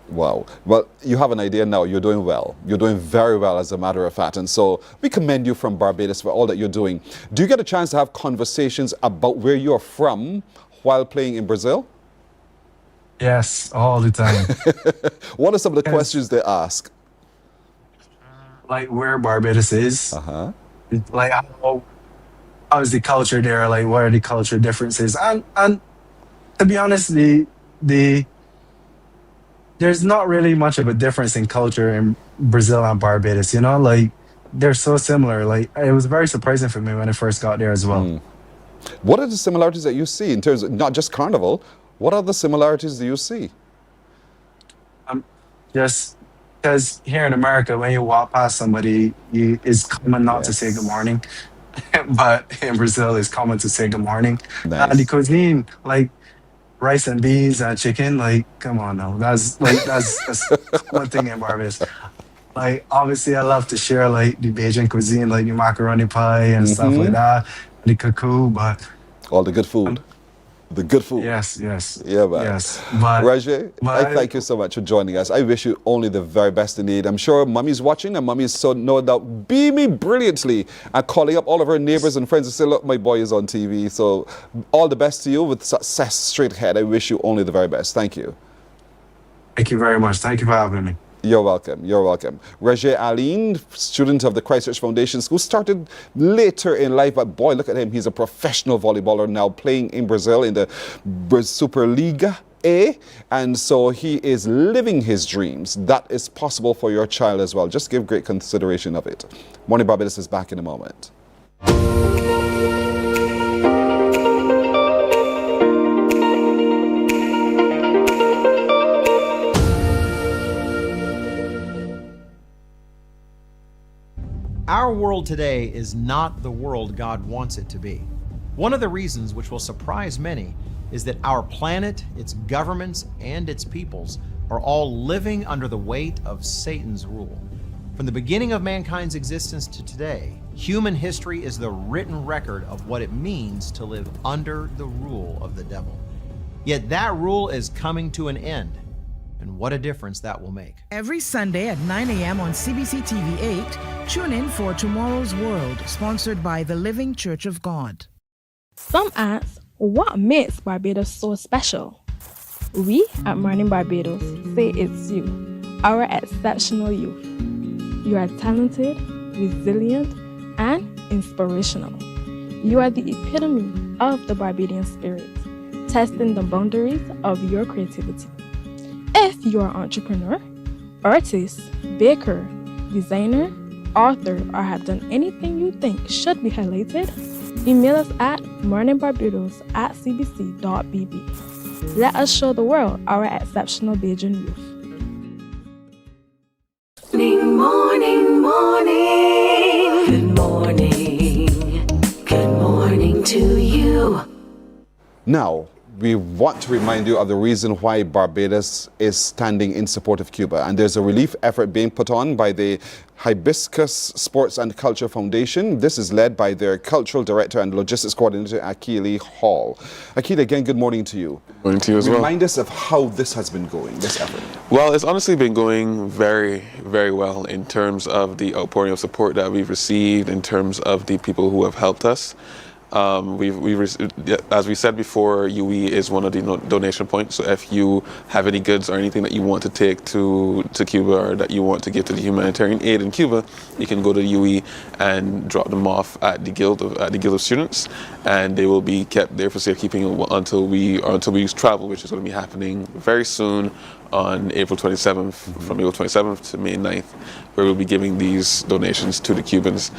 Wow. Well, you have an idea now. You're doing well. You're doing very well, as a matter of fact. And so we commend you from Barbados for all that you're doing. Do you get a chance to have conversations about where you're from while playing in Brazil? Yes, all the time. What are some of the questions they ask? Like where Barbados is. Like how is the culture there? Like what are the culture differences? And to be honest, there's not really much of a difference in culture in Brazil and Barbados. Like they're so similar. Like it was very surprising for me when I first got there as well. What are the similarities that you see in terms of not just carnival? What other similarities do you see? Just Because here in America, when you walk past somebody, it's common not to say good morning. But in Brazil, it's common to say good morning. The Nice. cuisine, like rice and beans and chicken, like come on now, that's a common thing in Barbados. Like obviously, I love to share like the Bajan cuisine, like the macaroni pie and stuff like that, the cuckoo. But All the good food. The good food. yes, yes, Yeah, man. yes. But Rajay, I thank you so much for joining us. I wish you only the very best indeed. I'm sure Mummy's watching, and Mummy's so no doubt beaming brilliantly and calling up all of her neighbors and friends to say, look, my boy is on TV. So all the best to you with success straight ahead. I wish you only the very best. Thank you. thank you very much. Thank you for having me. You're welcome. You're welcome. Rajay Aline, student of the Christchurch Foundation School, started later in life, but boy, look at him. He's a professional volleyballer now playing in Brazil in the Superliga A. And so he is living his dreams. That is possible for your child as well. Just give great consideration of it. Mornin Barbados is back in a moment. Our world today is not the world God wants it to be. One of the reasons which will surprise many is that our planet, its governments, and its peoples are all living under the weight of Satan's rule. From the beginning of mankind's existence to today, human history is the written record of what it means to live under the rule of the devil. Yet that rule is coming to an end. And what a difference that will make. Every Sunday at 9 a.m. on CBC TV 8, tune in for Tomorrow's World, sponsored by the Living Church of God. Some ask, what makes Barbados so special? We at Mornin Barbados say it's you, our exceptional youth. You are talented, resilient, and inspirational. You are the epitome of the Barbadian spirit, testing the boundaries of your creativity. If you are an entrepreneur, artist, baker, designer, author, or have done anything you think should be highlighted, email us at morninbarbados@cbc.bb. Let us show the world our exceptional Bajan youth. Morning, morning. Good morning. Good morning to you. Now, we want to remind you of the reason why Barbados is standing in support of Cuba. And there's a relief effort being put on by the Hibiscus Sports and Culture Foundation. This is led by their cultural director and logistics coordinator, Akili Hall. Akili, again, good morning to you. Good morning to you as well. Remind us of how this has been going, this effort. Well, it's honestly been going very, very well in terms of the outpouring of support that we've received, in terms of the people who have helped us. As we said before, UE is one of the donation points. So if you have any goods or anything that you want to take to Cuba, or that you want to give to the humanitarian aid in Cuba, you can go to UE and drop them off at the Guild of Students, and they will be kept there for safekeeping until we travel, which is going to be happening very soon on April 27th, from April 27th to May 9th, where we'll be giving these donations to the Cubans.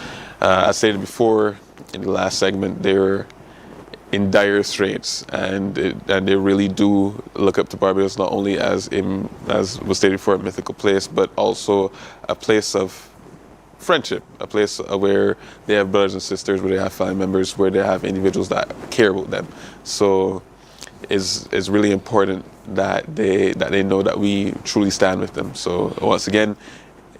As stated before, in the last segment, they're in dire straits, and they really do look up to Barbados not only as was stated before, a mythical place, but also a place of friendship, a place where they have brothers and sisters, where they have family members, where they have individuals that care about them. So it's really important that they know that we truly stand with them. So once again,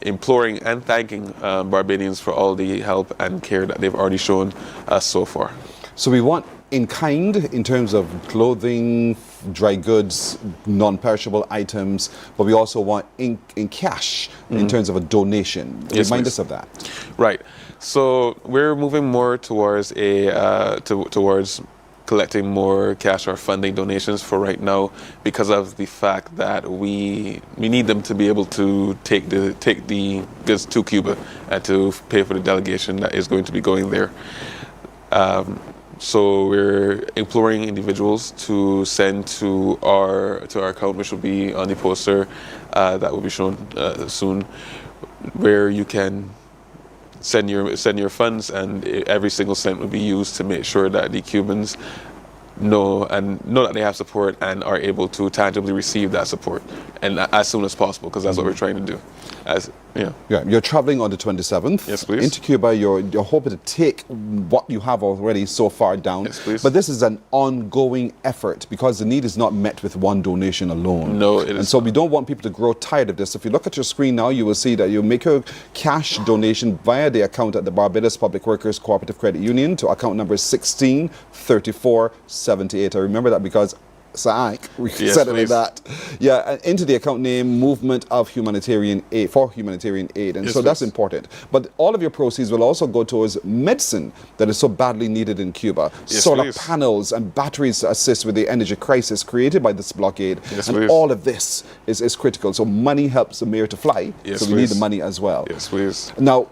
imploring and thanking Barbadians for all the help and care that they've already shown us so far. So we want in kind, in terms of clothing, dry goods, non-perishable items, but we also want in cash, in terms of a donation. Yes, Remind please. us of that. Right. So we're moving more towards towards collecting more cash or funding donations for right now, because of the fact that we need them to be able to take the goods to Cuba and to pay for the delegation that is going to be going there. So we're imploring individuals to send to our account, which will be on the poster that will be shown soon, where you can send your funds, and every single cent will be used to make sure that the Cubans know that they have support and are able to tangibly receive that support, and as soon as possible, because that's what we're trying to do. as yeah. Yeah, you're traveling on the 27th. Yes, please. Into Cuba. You're hoping to take what you have already so far down. Yes, please. But this is an ongoing effort because the need is not met with one donation alone. No, it is. And so we don't want people to grow tired of this. If you look at your screen now, you will see that you make your cash donation via the account at the Barbados Public Workers Cooperative Credit Union to account number 163478. I remember that because we said it like that. Yeah, and into the account name, Movement of Humanitarian Aid, for Humanitarian Aid. And Yes, so that's please. important. But all of your proceeds will also go towards medicine that is so badly needed in Cuba. Yes, Solar please. panels and batteries to assist with the energy crisis created by this blockade. Yes, and please. all of this is critical. So money helps the mayor to fly. Yes, so we need please. the money as well. Yes, please. Now,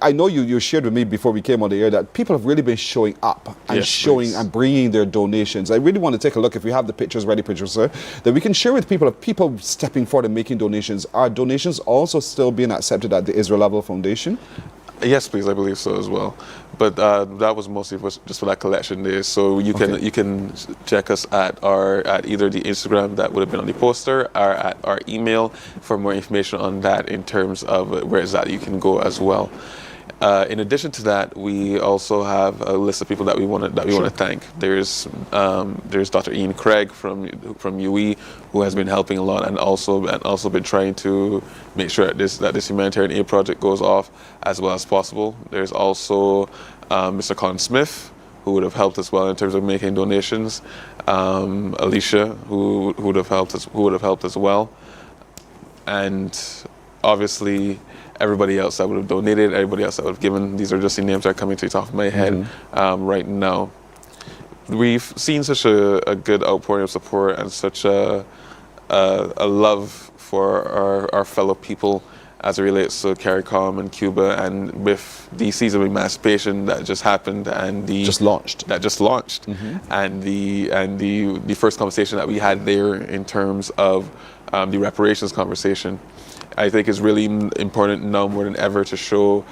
I know you shared with me before we came on the air that people have really been showing up and Yes, showing please. and bringing their donations. I really want to take a look, if we have the pictures ready, producer, that we can share with people of people stepping forward and making donations. Are donations also still being accepted at the Israel Level Foundation? Yes, please. I believe so as well. But that was mostly just for that collection day. So you can check us at either the Instagram that would have been on the poster or at our email for more information on that in terms of where is that you can go as well. In addition to that, we also have a list of people that we want to thank. There's Dr. Ian Craig from UE, who has been helping a lot and also been trying to make sure that this humanitarian aid project goes off as well as possible. There's also Mr. Colin Smith, who would have helped as well in terms of making donations. Alicia, who would have helped as well, and obviously everybody else that would have donated, everybody else that would have given. These are just the names that are coming to the top of my head right now. We've seen such a good outpouring of support and such a love for our fellow people as it relates to CARICOM and Cuba, and with the season of emancipation that just happened and the Just launched. and the first conversation that we had there in terms of the reparations conversation. I think it's really important now more than ever to show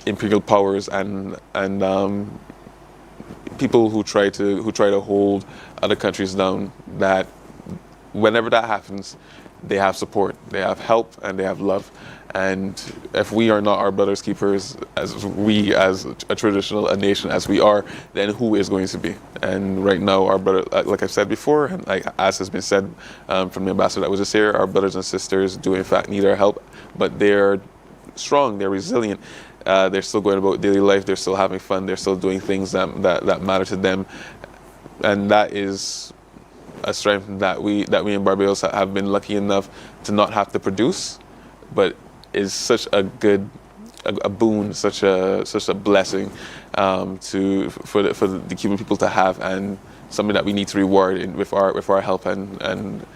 imperial powers and people who try to hold other countries down that whenever that happens, they have support, they have help, and they have love. And if we are not our brothers' keepers, as a traditional nation as we are, then who is going to be? And right now, our brother, like I've said before, and as has been said from the ambassador that was just here, our brothers and sisters do in fact need our help, but they're strong, they're resilient. They're still going about daily life, they're still having fun, they're still doing things that matter to them. And that is a strength that we in Barbados have been lucky enough to not have to produce, but is such a boon, such a blessing for the Cuban people to have, and something that we need to reward with our help and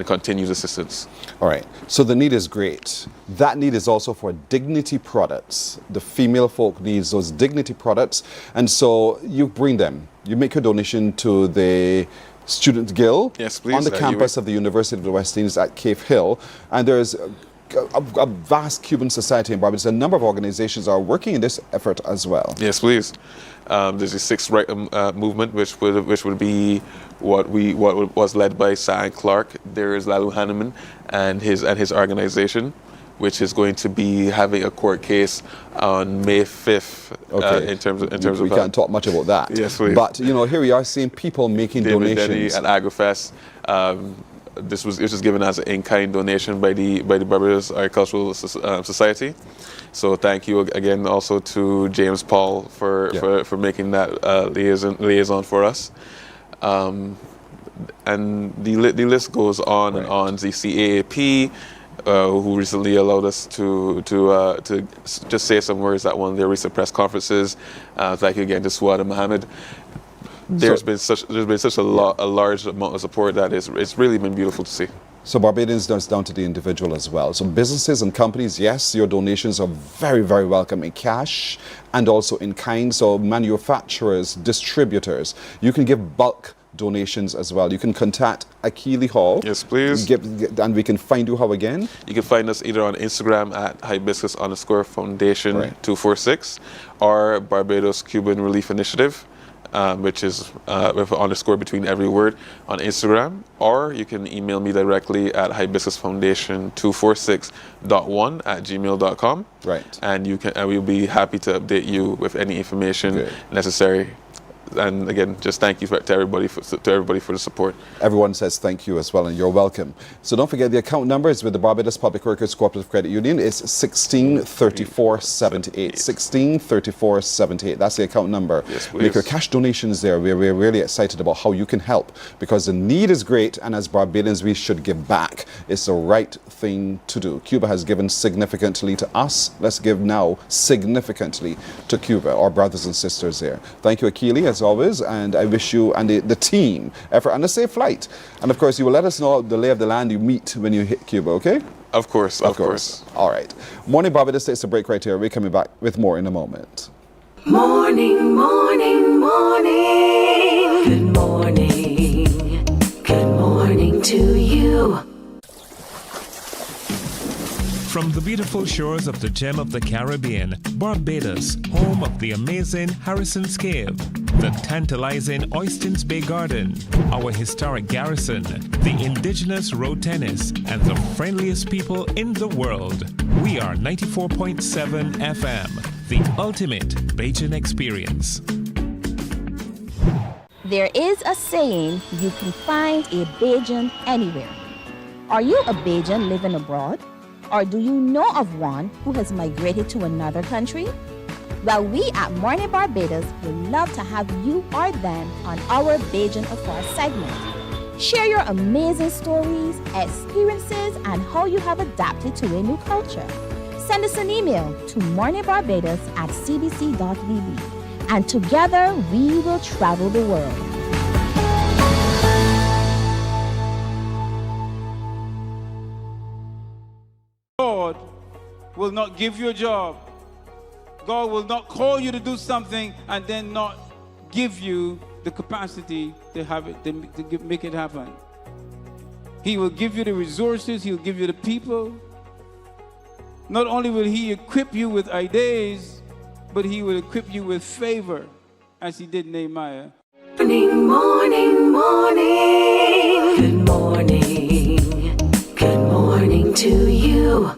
continued assistance. All right, so the need is great. That need is also for dignity products. The female folk needs those dignity products, and so you bring them. You make your donation to the Student Guild, yes, please, on the campus of the University of the West Indies at Cave Hill, and there's a vast Cuban society in Barbados. A number of organizations are working in this effort as well. Yes, please. There's the Sixth Right movement, which would be what was led by Cy Clark. There is Lalu Hanneman and his organization, which is going to be having a court case on May 5th. Okay. In terms of we can't talk much about that. Yes, please. But here we are seeing people making David donations. Denny at AgriFest. This was given as an in-kind donation by the Barbados Agricultural Society. So thank you again also to James Paul for making that liaison for us. And the list goes on and on. The CAAP, who recently allowed us to just say some words at one of their recent press conferences. Thank you again to Suad and Mohammed. There's been such a large amount of support that it's really been beautiful to see. So Barbadians is down to the individual as well. So businesses and companies, yes, your donations are very, very welcome in cash and also in kind. So manufacturers, distributors, you can give bulk donations as well. You can contact Akili Hall. Yes, please. And we can find you how again? You can find us either on Instagram at hibiscus_foundation 246 or Barbados Cuban Relief Initiative. which is with an underscore between every word on Instagram, or you can email me directly at hibiscusfoundation246.1@gmail.com. Right. And we'll be happy to update you with any information necessary. And again, just thank you to everybody for the support. Everyone says thank you as well, and you're welcome. So don't forget the account number is with the Barbados Public Workers Cooperative Credit Union. It's 163478. 163478. That's the account number. Yes, please. Make your cash donations there. We're really excited about how you can help, because the need is great, and as Barbadians we should give back. It's the right thing to do. Cuba has given significantly to us. Let's give now significantly to Cuba, our brothers and sisters there. Thank you, Akili, as always, and I wish you and the team effort and a safe flight. And of course, you will let us know the lay of the land you meet when you hit Cuba, okay? Of course, of course. All right. Morning Barbados takes a break right here. We're coming back with more in a moment. Morning, morning, morning. Good morning. Good morning to you. From the beautiful shores of the gem of the Caribbean, Barbados, home of the amazing Harrison's Cave, the tantalizing Oystins Bay Garden, our historic garrison, the indigenous road tennis, and the friendliest people in the world. We are 94.7 FM, the ultimate Bajan experience. There is a saying, you can find a Bajan anywhere. Are you a Bajan living abroad? Or do you know of one who has migrated to another country? Well, we at Mornin Barbados would love to have you or them on our Bajan Afar segment. Share your amazing stories, experiences, and how you have adapted to a new culture. Send us an email to morninbarbados@cbc.vb, and together we will travel the world. God will not give you a job. God will not call you to do something and then not give you the capacity to have it, to make it happen. He will give you the resources. He'll give you the people. Not only will He equip you with ideas, but He will equip you with favor, as He did Nehemiah. Morning, morning, morning. Good morning. Good morning to you.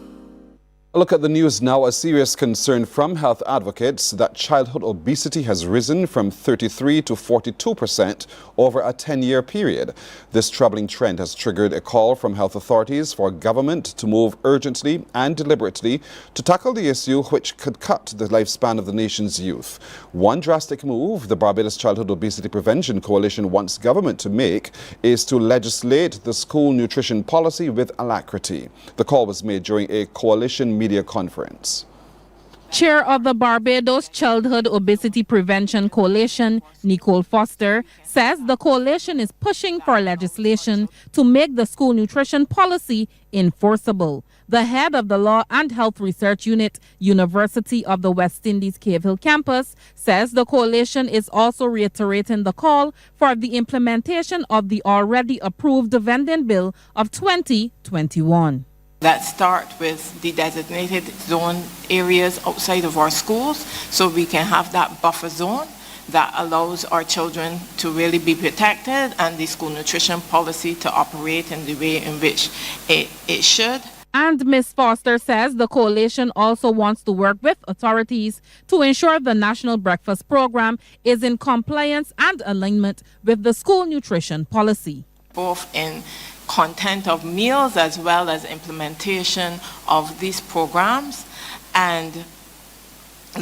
A look at the news now. A serious concern from health advocates that childhood obesity has risen from 33% to 42% over a 10-year period. This troubling trend has triggered a call from health authorities for government to move urgently and deliberately to tackle the issue, which could cut the lifespan of the nation's youth. One drastic move the Barbados Childhood Obesity Prevention Coalition wants government to make is to legislate the school nutrition policy with alacrity. The call was made during a coalition media conference. Chair of the Barbados Childhood Obesity Prevention Coalition, Nicole Foster, says the coalition is pushing for legislation to make the school nutrition policy enforceable. The head of the Law and Health Research Unit, University of the West Indies Cave Hill campus, says the coalition is also reiterating the call for the implementation of the already approved vending bill of 2021. That start with the designated zone areas outside of our schools, so we can have that buffer zone that allows our children to really be protected and the school nutrition policy to operate in the way in which it should. And Ms. Foster says the coalition also wants to work with authorities to ensure the National Breakfast Program is in compliance and alignment with the school nutrition policy. Both in content of meals as well as implementation of these programs, and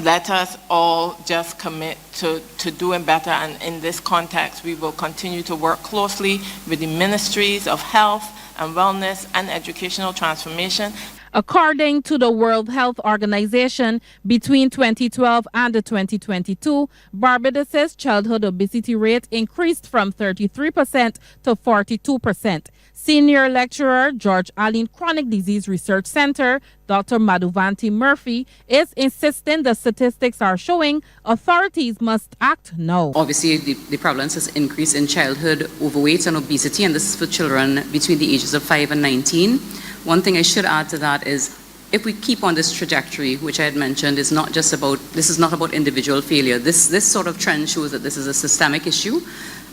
let us all just commit to doing better. And in this context, we will continue to work closely with the ministries of health and wellness and educational transformation. According to the World Health Organization, between 2012 and 2022, Barbados's childhood obesity rate increased from 33% to 42%. Senior lecturer George Allen Chronic Disease Research Center, Dr. Madhuvanti Murphy, is insisting the statistics are showing authorities must act now. Obviously, the prevalence has increased in childhood overweight and obesity, and this is for children between the ages of 5 and 19. One thing I should add to that is if we keep on this trajectory, which I had mentioned, is not just about, this is not about individual failure. This sort of trend shows that this is a systemic issue.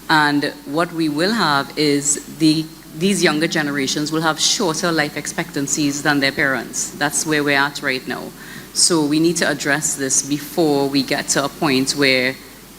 And what we will have is these younger generations will have shorter life expectancies than their parents. That's where we're at right now. So we need to address this before we get to a point where,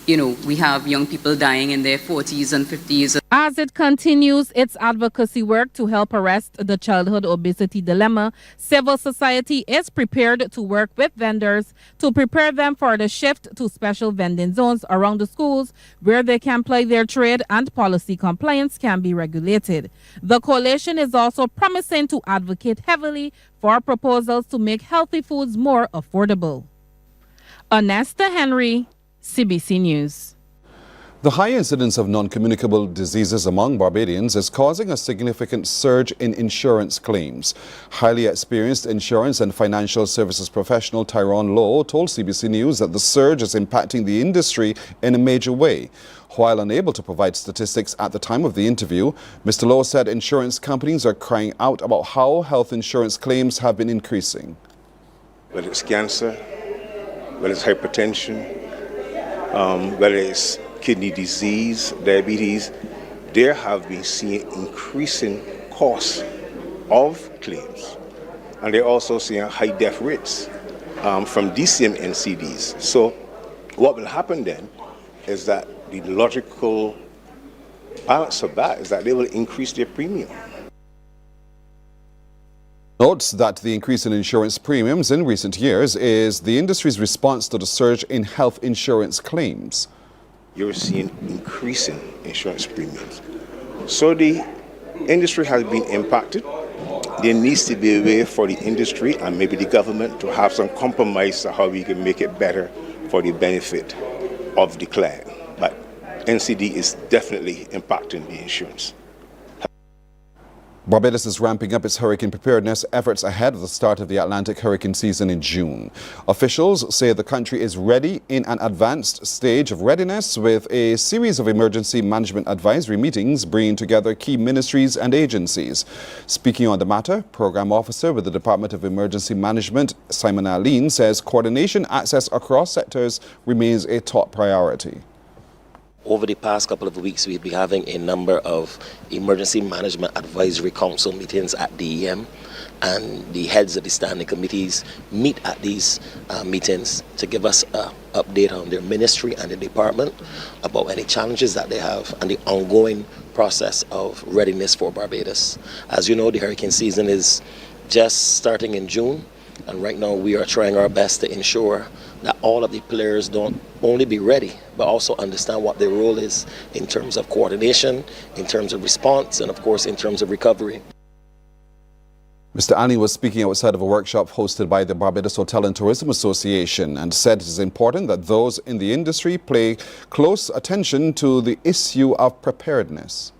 you know, we have young people dying in their 40s and 50s. As it continues its advocacy work to help arrest the childhood obesity dilemma, civil society is prepared to work with vendors to prepare them for the shift to special vending zones around the schools where they can play their trade and policy compliance can be regulated. The coalition is also promising to advocate heavily for proposals to make healthy foods more affordable. Onesta Henry, CBC News. The high incidence of non-communicable diseases among Barbadians is causing a significant surge in insurance claims. Highly experienced insurance and financial services professional Tyrone Lowe told CBC News that the surge is impacting the industry in a major way. While unable to provide statistics at the time of the interview, Mr. Lowe said insurance companies are crying out about how health insurance claims have been increasing. Whether it's cancer, whether it's hypertension, whether it's kidney disease, diabetes, there have been seeing increasing costs of claims. And they're also seeing high death rates from DCM NCDs. So what will happen then is that the logical balance of that is that they will increase their premium. Notes that the increase in insurance premiums in recent years is the industry's response to the surge in health insurance claims. You're seeing increasing insurance premiums. So the industry has been impacted. There needs to be a way for the industry and maybe the government to have some compromise on how we can make it better for the benefit of the client. But NCD is definitely impacting the insurance. Barbados is ramping up its hurricane preparedness efforts ahead of the start of the Atlantic hurricane season in June. Officials say the country is ready in an advanced stage of readiness with a series of emergency management advisory meetings bringing together key ministries and agencies. Speaking on the matter, Program Officer with the Department of Emergency Management, Simon Aline, says coordination access across sectors remains a top priority. Over the past couple of weeks, we've been having a number of emergency management advisory council meetings at DEM, and the heads of the standing committees meet at these meetings to give us an update on their ministry and the department about any challenges that they have and the ongoing process of readiness for Barbados. As you know, the hurricane season is just starting in June, and right now we are trying our best to ensure that all of the players don't only be ready, but also understand what their role is in terms of coordination, in terms of response, and of course in terms of recovery. Mr. Ali was speaking outside of a workshop hosted by the Barbados Hotel and Tourism Association and said it is important that those in the industry pay close attention to the issue of preparedness.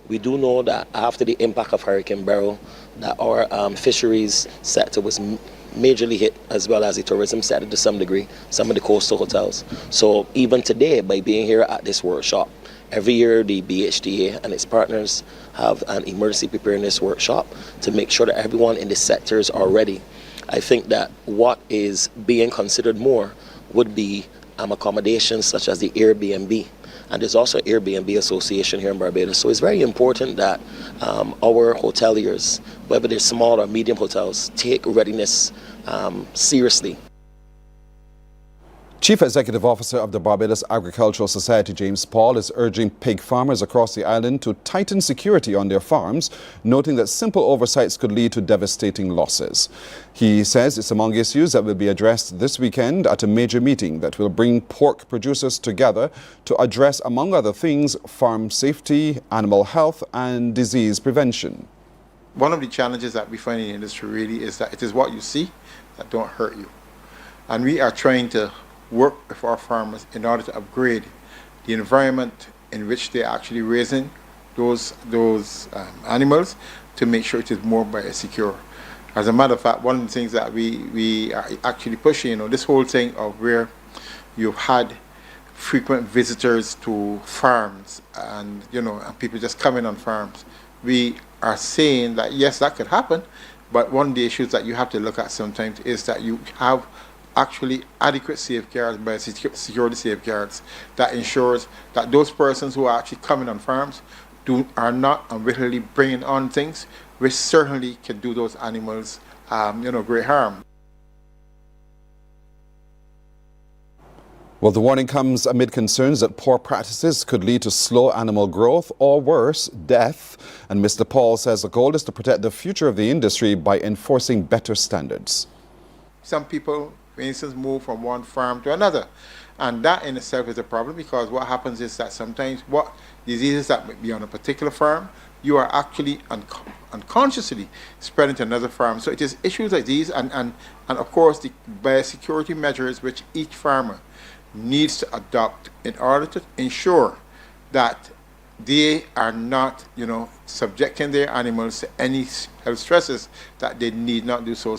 We do know that after the impact of Hurricane Beryl, that our fisheries sector was majorly hit, as well as the tourism sector to some degree, some of the coastal hotels. So even today, by being here at this workshop, every year the BHTA and its partners have an emergency preparedness workshop to make sure that everyone in the sectors are ready. I think that what is being considered more would be accommodations such as the Airbnb. And there's also an Airbnb association here in Barbados. So it's very important that our hoteliers, whether they're small or medium hotels, take readiness seriously. Chief Executive Officer of the Barbados Agricultural Society, James Paul, is urging pig farmers across the island to tighten security on their farms, noting that simple oversights could lead to devastating losses. He says it's among issues that will be addressed this weekend at a major meeting that will bring pork producers together to address, among other things, farm safety, animal health and disease prevention. One of the challenges that we find in the industry really is that it is what you see that don't hurt you. And we are trying to work with our farmers in order to upgrade the environment in which they're actually raising those animals to make sure it is more biosecure. As a matter of fact, one of the things that we are actually pushing, this whole thing of where you've had frequent visitors to farms and, and people just coming on farms, we are saying that yes, that could happen, But one of the issues that you have to look at sometimes is that you have actually adequate safeguards, security safeguards, that ensures that those persons who are actually coming on farms are not unwittingly bringing on things which certainly can do those animals great harm. Well, the warning comes amid concerns that poor practices could lead to slow animal growth or worse, death. And Mr. Paul says the goal is to protect the future of the industry by enforcing better standards. Some people, for instance, move from one farm to another. And that in itself is a problem, because what happens is that sometimes what diseases that might be on a particular farm, you are actually unconsciously spreading to another farm. So it is issues like these and of course the biosecurity measures which each farmer needs to adopt in order to ensure that they are not, subjecting their animals to any health stresses that they need not do so.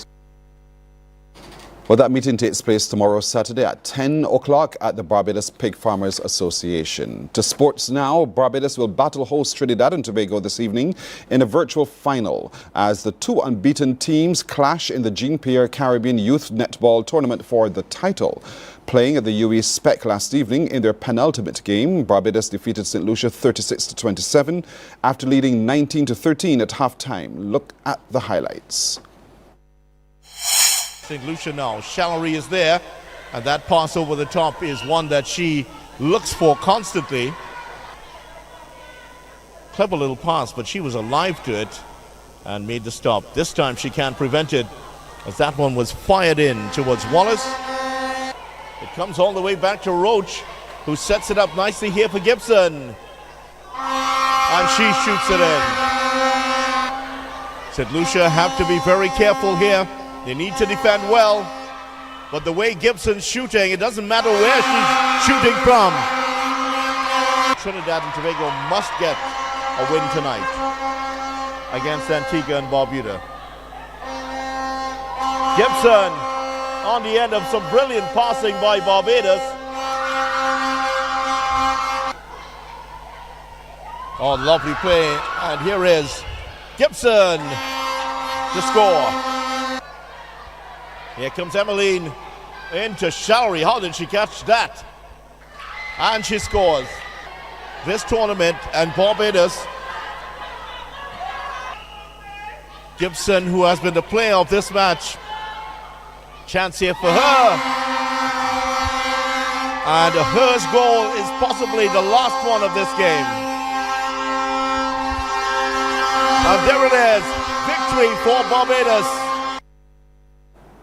Well, that meeting takes place tomorrow, Saturday at 10 o'clock at the Barbados Pig Farmers Association. To sports now, Barbados will battle host Trinidad and Tobago this evening in a virtual final as the two unbeaten teams clash in the Jean-Pierre Caribbean Youth Netball Tournament for the title. Playing at the UE Spec last evening in their penultimate game, Barbados defeated St. Lucia 36-27 after leading 19-13 at halftime. Look at the highlights. St. Lucia now. Shallery is there, and that pass over the top is one that she looks for constantly. Clever little pass, but she was alive to it and made the stop. This time she can't prevent it, as that one was fired in towards Wallace. It comes all the way back to Roach, who sets it up nicely here for Gibson. And she shoots it in. St. Lucia have to be very careful here. They need to defend well, but the way Gibson's shooting, it doesn't matter where she's shooting from. Trinidad and Tobago must get a win tonight against Antigua and Barbuda. Gibson on the end of some brilliant passing by Barbados. Oh, lovely play, and here is Gibson to score. Here comes Emmeline into Shallery. How did she catch that? And she scores. This tournament and Barbados. Gibson, who has been the player of this match. Chance here for her. And hers goal is possibly the last one of this game. And there it is. Victory for Barbados.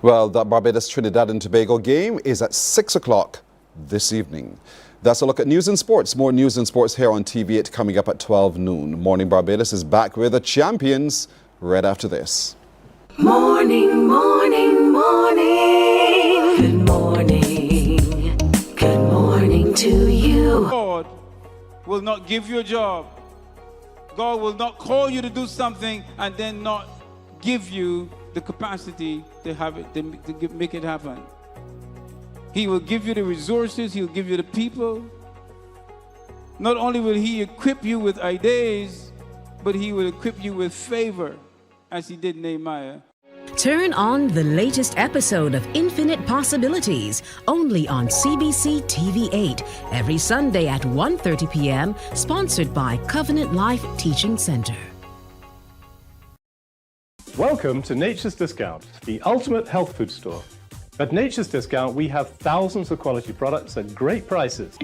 Well, that Barbados-Trinidad and Tobago game is at 6 o'clock this evening. That's a look at news and sports. More news and sports here on TV8 coming up at 12 noon. Morning Barbados is back with the champions right after this. Morning, morning, morning. Good morning. Good morning to you. God will not give you a job. God will not call you to do something and then not give you the capacity to have it, to make it happen. He will give you the resources, he'll give you the people. Not only will he equip you with ideas, but he will equip you with favor, as he did Nehemiah. Turn on the latest episode of Infinite Possibilities, only on CBC TV8, every Sunday at 1:30 p.m., sponsored by Covenant Life Teaching Center. Welcome to Nature's Discount, the ultimate health food store. At Nature's Discount, we have thousands of quality products at great prices.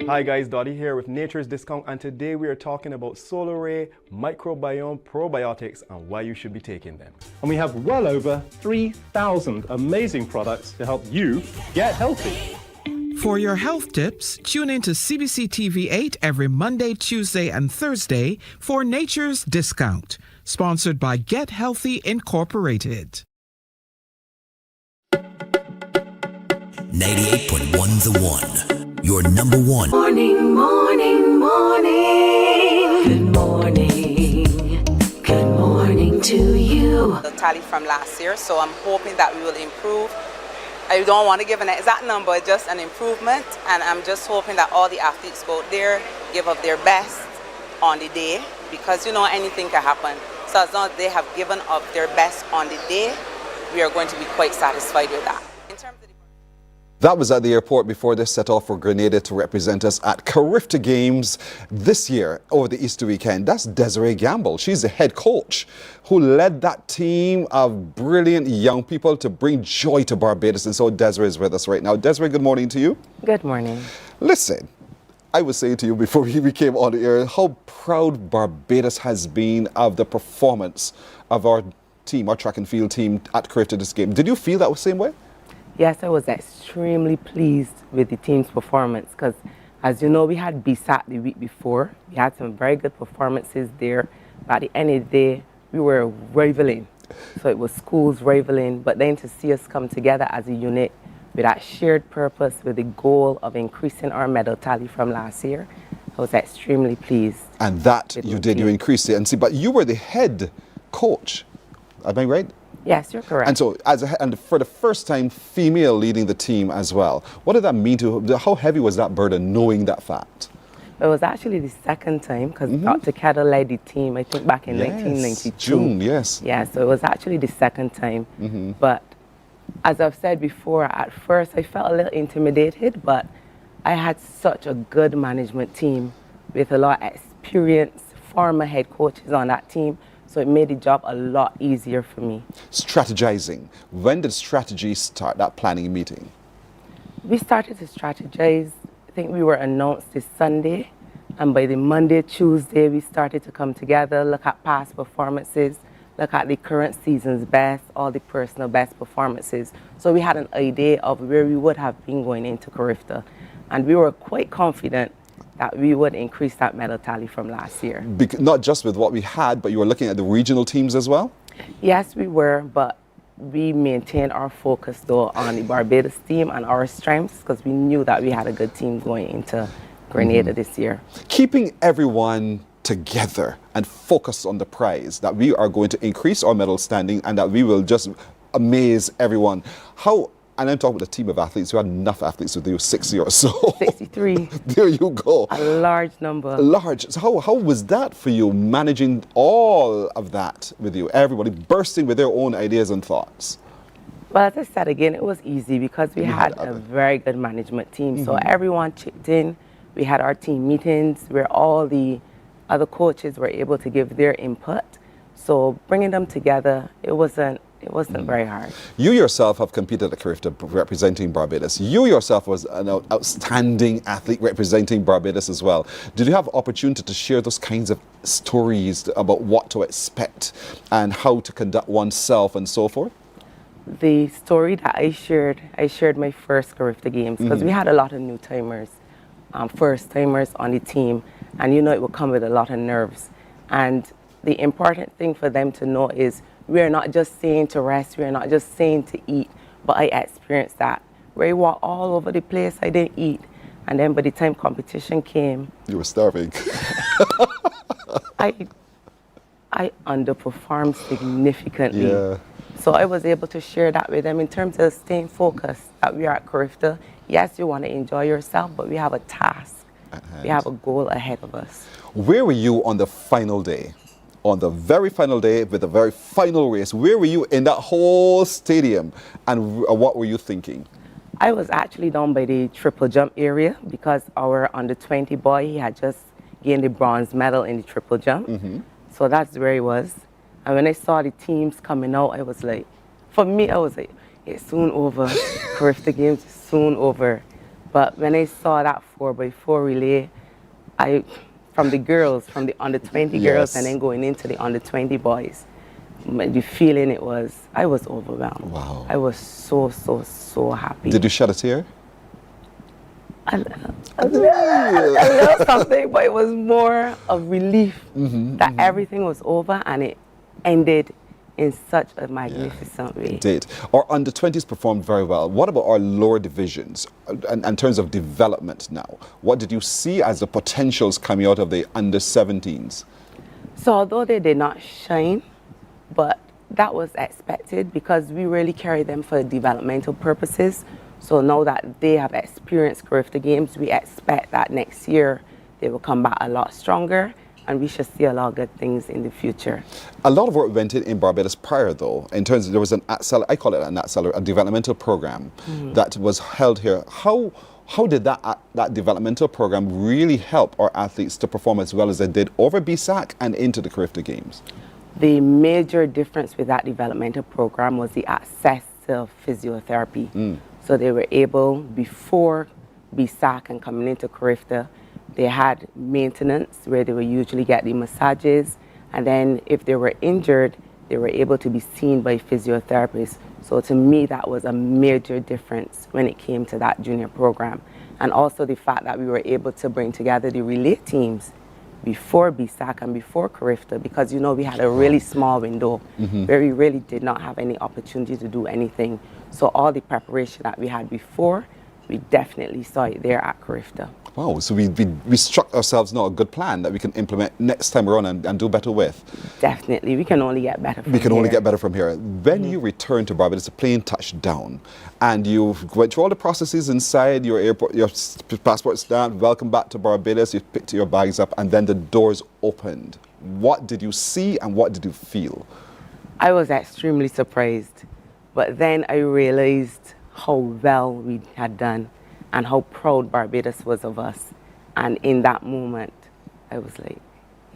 Hi guys, Dottie here with Nature's Discount, and today we are talking about Solar Ray Microbiome Probiotics and why you should be taking them. And we have well over 3,000 amazing products to help you get healthy. For your health tips, tune in to CBC TV8 every Monday, Tuesday, and Thursday for Nature's Discount, sponsored by Get Healthy Incorporated. 98.1 The One, your number one. Morning, morning, morning. Good morning. Good morning to you. The tally from last year, so I'm hoping that we will improve. I don't want to give an exact number, just an improvement, and I'm just hoping that all the athletes go out there, give up their best on the day, because anything can happen. So as long as they have given of their best on the day, we are going to be quite satisfied with that. In terms of That was at the airport before they set off for Grenada to represent us at Carifta Games this year over the Easter weekend. That's Desiree Gamble. She's the head coach who led that team of brilliant young people to bring joy to Barbados. And so Desiree is with us right now. Desiree, good morning to you. Good morning. Listen, I was saying to you before we came on the air how proud Barbados has been of the performance of our team, our track and field team at Carifta this game. Did you feel that the same way? Yes, I was extremely pleased with the team's performance because, as you know, we had BSAT the week before. We had some very good performances there. By the end of the day, we were rivaling. So it was schools rivaling, but then to see us come together as a unit with that shared purpose, with the goal of increasing our medal tally from last year, I was extremely pleased. And that you did, you increased it. And see, but you were the head coach, am I right? Yes, you're correct. And so, and for the first time, female leading the team as well. What did that mean to, how heavy was that burden knowing that fact? It was actually the second time because Dr. Kettle led the team, I think, back in 1992. June, yes. Yeah, so it was actually the second time. But as I've said before, at first I felt a little intimidated, but I had such a good management team with a lot of experienced former head coaches on that team. So it made the job a lot easier for me. Strategizing. When did strategy start, that planning meeting? We started to strategize. I think we were announced this Sunday. And by the Monday, Tuesday, we started to come together, look at past performances, look at the current season's best, all the personal best performances. So we had an idea of where we would have been going into Carifta. And we were quite confident that we would increase that medal tally from last year. Not just with what we had, but you were looking at the regional teams as well? Yes, we were, but we maintained our focus though on the Barbados team and our strengths because we knew that we had a good team going into Grenada this year. Keeping Everyone together and focused on the prize, that we are going to increase our medal standing and that we will just amaze everyone. And I'm talking about a team of athletes. You had enough athletes with you, 60 or so. 63. There you go. A large number. Large. So how was that for you, managing all of that with you, everybody bursting with their own ideas and thoughts? Well, as I said again, it was easy because we had a very good management team. So everyone chipped in. We had our team meetings where all the other coaches were able to give their input. So bringing them together, it wasn't very hard. You yourself have competed at Carifta representing Barbados. You yourself was an outstanding athlete representing Barbados as well. Did you have opportunity to share those kinds of stories about what to expect and how to conduct oneself and so forth? The story that I shared my first Carifta Games because we had a lot of new-timers, first-timers on the team, and you know it would come with a lot of nerves. And the important thing for them to know is we're not just saying to rest, we're not just saying to eat, but I experienced that. Where I walked all over the place, I didn't eat. And then by the time competition came... You were starving. I underperformed significantly. Yeah. So I was able to share that with them in terms of staying focused, that we are at Carifta. Yes, you want to enjoy yourself, but we have a task. We have a goal ahead of us. Where were you on the final day? On the very final day with the very final race, where were you in that whole stadium and what were you thinking? I was actually down by the triple jump area because our under-20 boy, he had just gained the bronze medal in the triple jump. So that's where he was. And when I saw the teams coming out, I was like, for me, I was like, it's soon over. Carifta Games is soon over. But when I saw that 4x4 relay, from the girls, from the under-20 girls, and then going into the under-20 boys, the feeling I was overwhelmed. Wow. I was so happy. Did you shed a tear? A little something, but it was more of relief that everything was over and it ended in such a magnificent way. It did. Our under-20s performed very well. What about our lower divisions in terms of development now? What did you see as the potentials coming out of the under-17s? So although they did not shine, but that was expected because we really carry them for developmental purposes. So now that they have experienced Carifta Games, we expect that next year they will come back a lot stronger and we should see a lot of good things in the future. A lot of work went in Barbados prior, though, in terms of there was I call it a developmental program that was held here. How did that developmental program really help our athletes to perform as well as they did over BSAC and into the Carifta Games? The major difference with that developmental program was the access to physiotherapy. So they were able, before BSAC and coming into Carifta, they had maintenance where they would usually get the massages, and then if they were injured, they were able to be seen by physiotherapists. So to me, that was a major difference when it came to that junior program. And also the fact that we were able to bring together the relay teams before BSAC and before Carifta, because you know we had a really small window where we really did not have any opportunity to do anything. So all the preparation that we had before, we definitely saw it there at Carifta. Wow, so we struck ourselves now a good plan that we can implement next time around and do better with. Definitely, we can only get better from here. We can only get better from here. When you return to Barbados, the plane touched down, and you went through all the processes inside your airport, your passport stamped, welcome back to Barbados, you picked your bags up, and then the doors opened. What did you see and what did you feel? I was extremely surprised, but then I realized how well we had done and how proud Barbados was of us. And in that moment, I was like,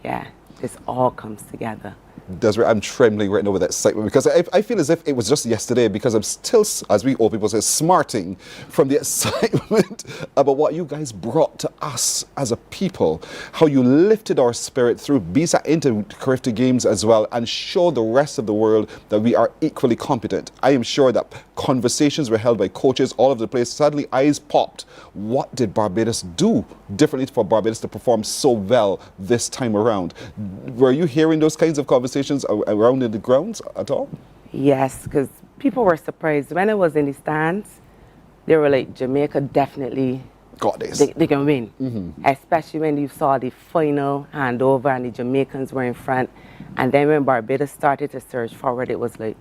yeah, this all comes together. Desiree, I'm trembling right now with excitement because I feel as if it was just yesterday, because I'm still, as we old people say, smarting from the excitement about what you guys brought to us as a people, how you lifted our spirit through BSAC into Carifta Games as well, and showed the rest of the world that we are equally competent. I am sure that conversations were held by coaches all over the place. Suddenly eyes popped. What did Barbados do differently for Barbados to perform so well this time around? Were you hearing those kinds of conversations around in the grounds at all? Yes, because people were surprised. When I was in the stands, they were like, Jamaica definitely got this. They can win. Especially when you saw the final handover and the Jamaicans were in front. And then when Barbados started to surge forward, it was like,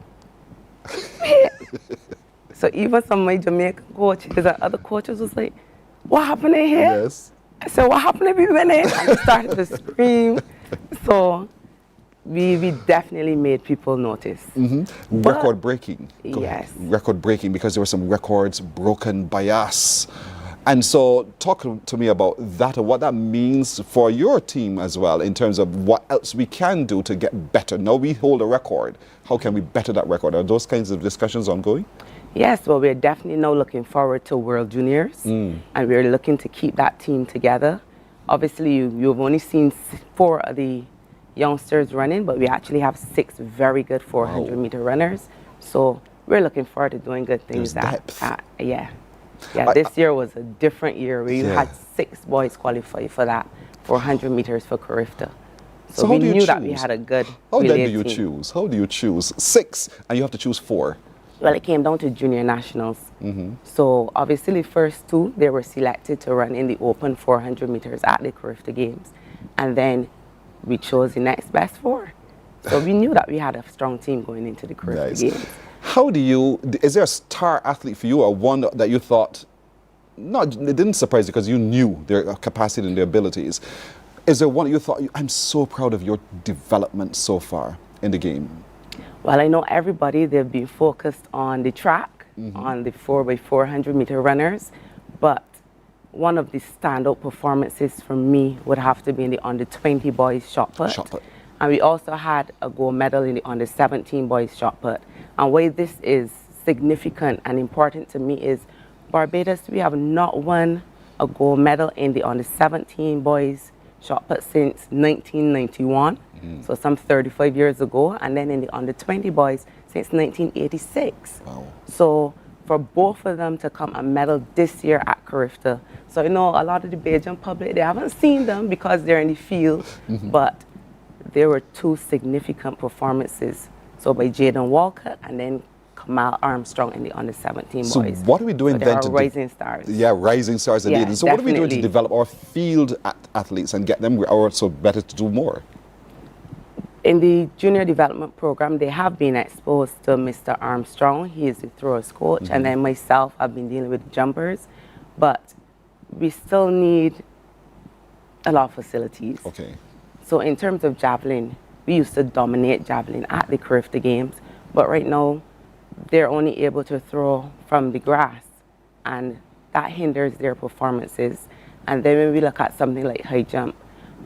so even some of my Jamaican coaches and other coaches was like, what happened in here? Yes. I said, what happened if we winning? And they started to scream. So we definitely made people notice. Record breaking. Yes. Record breaking, because there were some records broken by us. And so talk to me about that and what that means for your team as well, in terms of what else we can do to get better. Now we hold a record. How can we better that record? Are those kinds of discussions ongoing? Yes, well, we're definitely now looking forward to World Juniors, and we're looking to keep that team together. Obviously, you've only seen 4 of the youngsters running, but we actually have 6 very good 400-meter runners. So we're looking forward to doing good things. This year was a different year where you had 6 boys qualify for that 400 meters for Carifta. So we knew that we had a good How then do you team. choose? How do you choose 6 and you have to choose 4? Well, it came down to junior nationals. So obviously the first 2, they were selected to run in the open 400 meters at the Carifta Games. And then we chose the next best 4. So we knew that we had a strong team going into the Carifta Games. How do you, is there a star athlete for you, or one that you thought, it didn't surprise you because you knew their capacity and their abilities. Is there one you thought, I'm so proud of your development so far in the game? Well, I know everybody, they've been focused on the track, on the 4x400 meter runners, but one of the standout performances for me would have to be in the under 20 boys shot put. And we also had a gold medal in the under 17 boys shot put. And why this is significant and important to me is Barbados, we have not won a gold medal in the under 17 boys shot put since 1991, so some 35 years ago, and then in the under 20 boys since 1986. So for both of them to come and medal this year at Carifta, so you know a lot of the Bajan public, they haven't seen them because they're in the field, but there were 2 significant performances. So by Jaden Walcott and then Kamal Armstrong in the under 17 boys. So what are we doing then to rising stars? Yeah, rising stars indeed. And so what are we doing to develop our field athletes and get them also better to do more? In the junior development program, they have been exposed to Mr. Armstrong. He is the throwers coach, and then myself, I've been dealing with jumpers, but we still need a lot of facilities. So in terms of javelin, we used to dominate javelin at the Carifta Games, but right now they're only able to throw from the grass, and that hinders their performances. And then when we look at something like high jump,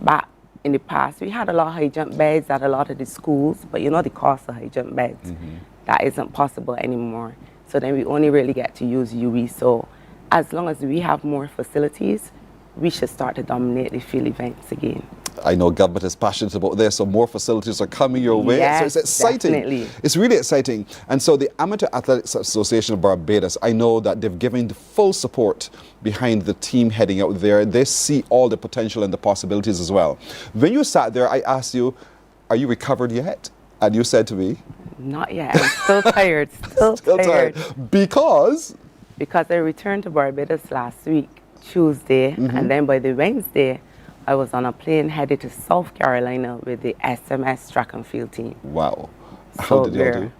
back in the past we had a lot of high jump beds at a lot of the schools, but you know the cost of high jump beds, that isn't possible anymore. So then we only really get to use UE. So as long as we have more facilities, we should start to dominate the field events again. I know government is passionate about this, so more facilities are coming your way. Yes, so it's exciting. Definitely. It's really exciting. And so the Amateur Athletics Association of Barbados, I know that they've given the full support behind the team heading out there. They see all the potential and the possibilities as well. When you sat there, I asked you, are you recovered yet? And you said to me, not yet. I'm still tired. Still tired. Because? Because I returned to Barbados last week, Tuesday, and then by the Wednesday, I was on a plane headed to South Carolina with the SMS track and field team. Wow. How did you do?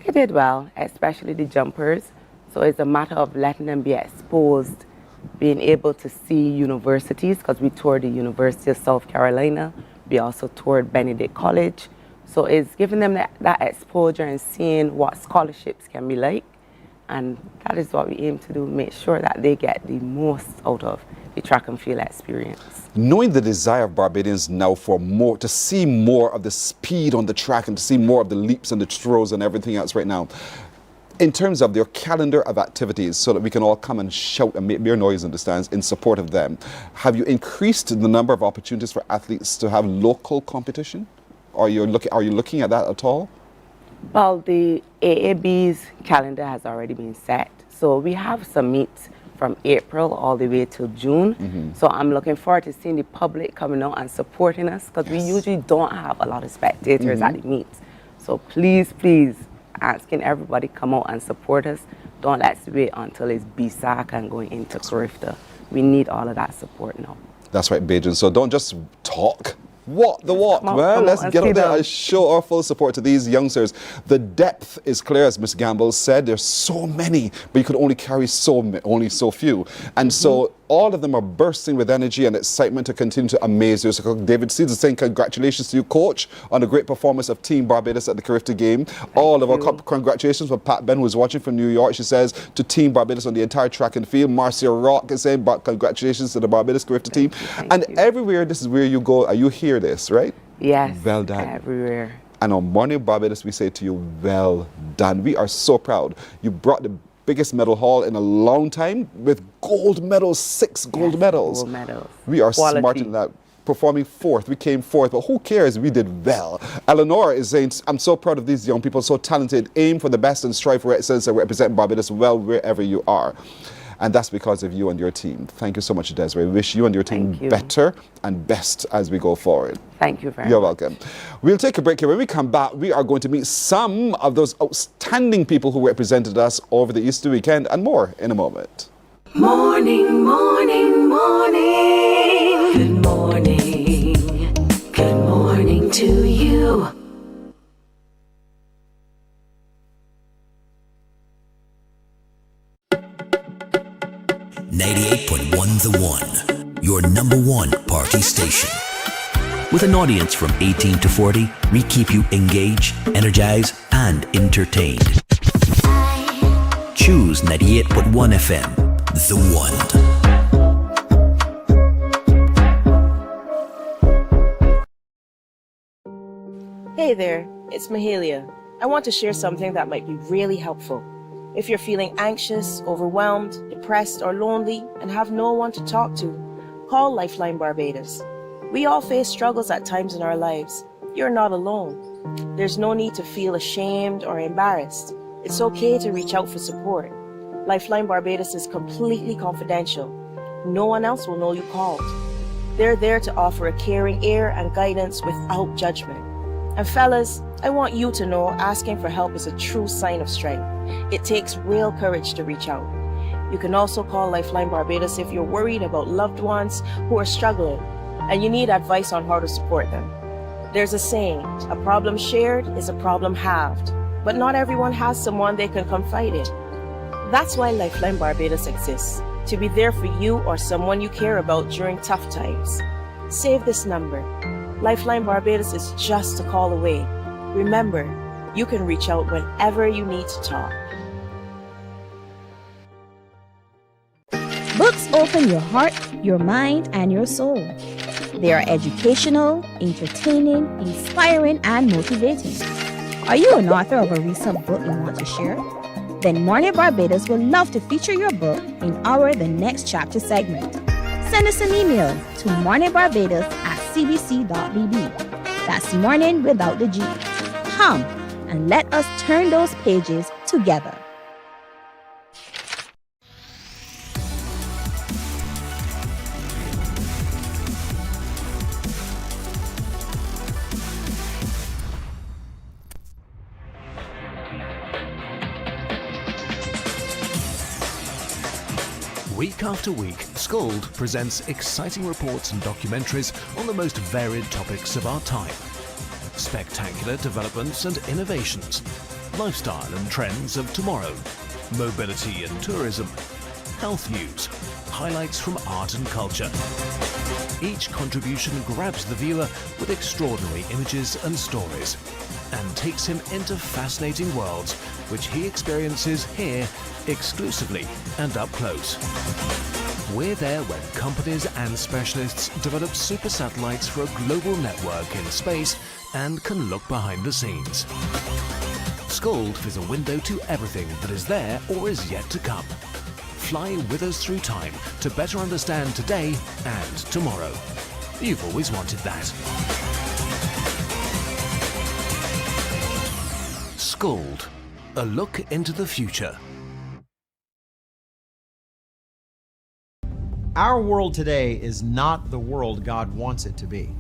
They did well, especially the jumpers. So it's a matter of letting them be exposed, being able to see universities, because we toured the University of South Carolina. We also toured Benedict College. So it's giving them that exposure and seeing what scholarships can be like. And that is what we aim to do, make sure that they get the most out of the track and field experience. Knowing the desire of Barbadians now for more, to see more of the speed on the track and to see more of the leaps and the throws and everything else right now, in terms of their calendar of activities, so that we can all come and shout and make mere noise in the stands in support of them, have you increased the number of opportunities for athletes to have local competition? Are you looking at that at all? Well, the AAB's calendar has already been set. So we have some meets from April all the way till June. So I'm looking forward to seeing the public coming out and supporting us, because we usually don't have a lot of spectators at the meets. So please, please, asking everybody come out and support us. Don't let's wait until it's BSAC and going into Carifta. We need all of that support now. That's right, Bajan. So don't just talk. Walk the walk, man. Let's get out there and show our full support to these youngsters. The depth is clear, as Ms. Gamble said. There's so many, but you could only carry only so few. And so all of them are bursting with energy and excitement to continue to amaze you. So David Seeds is saying congratulations to you, coach, on the great performance of Team Barbados at the Carifta game. All of our congratulations for Pat Ben, who is watching from New York. She says to Team Barbados on the entire track and field. Marcia Rock is saying congratulations to the Barbados Carifta team. And everywhere, this is where you go. Are you hear this, right? Yes. Well done. Everywhere. And on Mornin Barbados, we say to you, well done. We are so proud. You brought the biggest medal haul in a long time with gold medals, 6 gold medals. Gold medals. We are smart in that. Performing fourth, we came fourth, but who cares? We did well. Eleanor is saying, I'm so proud of these young people, so talented. Aim for the best and strive for excellence and represent Barbados well wherever you are. And that's because of you and your team. Thank you so much, Desiree. We wish you and your team better and best as we go forward. Thank you very much. You're welcome. We'll take a break here. When we come back, we are going to meet some of those outstanding people who represented us over the Easter weekend and more in a moment. Morning, morning, morning. Good morning. Good morning to you. The One, your #1 party station. With an audience from 18 to 40, we keep you engaged, energized, and entertained. Choose 98.1 FM, The One. Hey there, it's Mahalia. I want to share something that might be really helpful. If you're feeling anxious, overwhelmed, depressed, or lonely and have no one to talk to, call Lifeline Barbados. We all face struggles at times in our lives. You're not alone. There's no need to feel ashamed or embarrassed. It's okay to reach out for support. Lifeline Barbados is completely confidential. No one else will know you called. They're there to offer a caring ear and guidance without judgment. And fellas, I want you to know asking for help is a true sign of strength. It takes real courage to reach out. You can also call Lifeline Barbados if you're worried about loved ones who are struggling and you need advice on how to support them. There's a saying, a problem shared is a problem halved, but not everyone has someone they can confide in. That's why Lifeline Barbados exists, to be there for you or someone you care about during tough times. Save this number. Lifeline Barbados is just a call away. Remember, you can reach out whenever you need to talk. Books open your heart, your mind, and your soul. They are educational, entertaining, inspiring, and motivating. Are you an author of a recent book you want to share? Then Mornin Barbados would love to feature your book in our The Next Chapter segment. Send us an email to morninbarbados@cbc.bb. That's morning without the G. Come and let us turn those pages together. Week after week, Scold presents exciting reports and documentaries on the most varied topics of our time. Spectacular developments and innovations, lifestyle and trends of tomorrow, mobility and tourism, health news, highlights from art and culture. Each contribution grabs the viewer with extraordinary images and stories and takes him into fascinating worlds which he experiences here exclusively and up close. We're there when companies and specialists develop super satellites for a global network in space and can look behind the scenes. Scold is a window to everything that is there or is yet to come. Fly with us through time to better understand today and tomorrow. You've always wanted that. Scold, a look into the future. Our world today is not the world God wants it to be.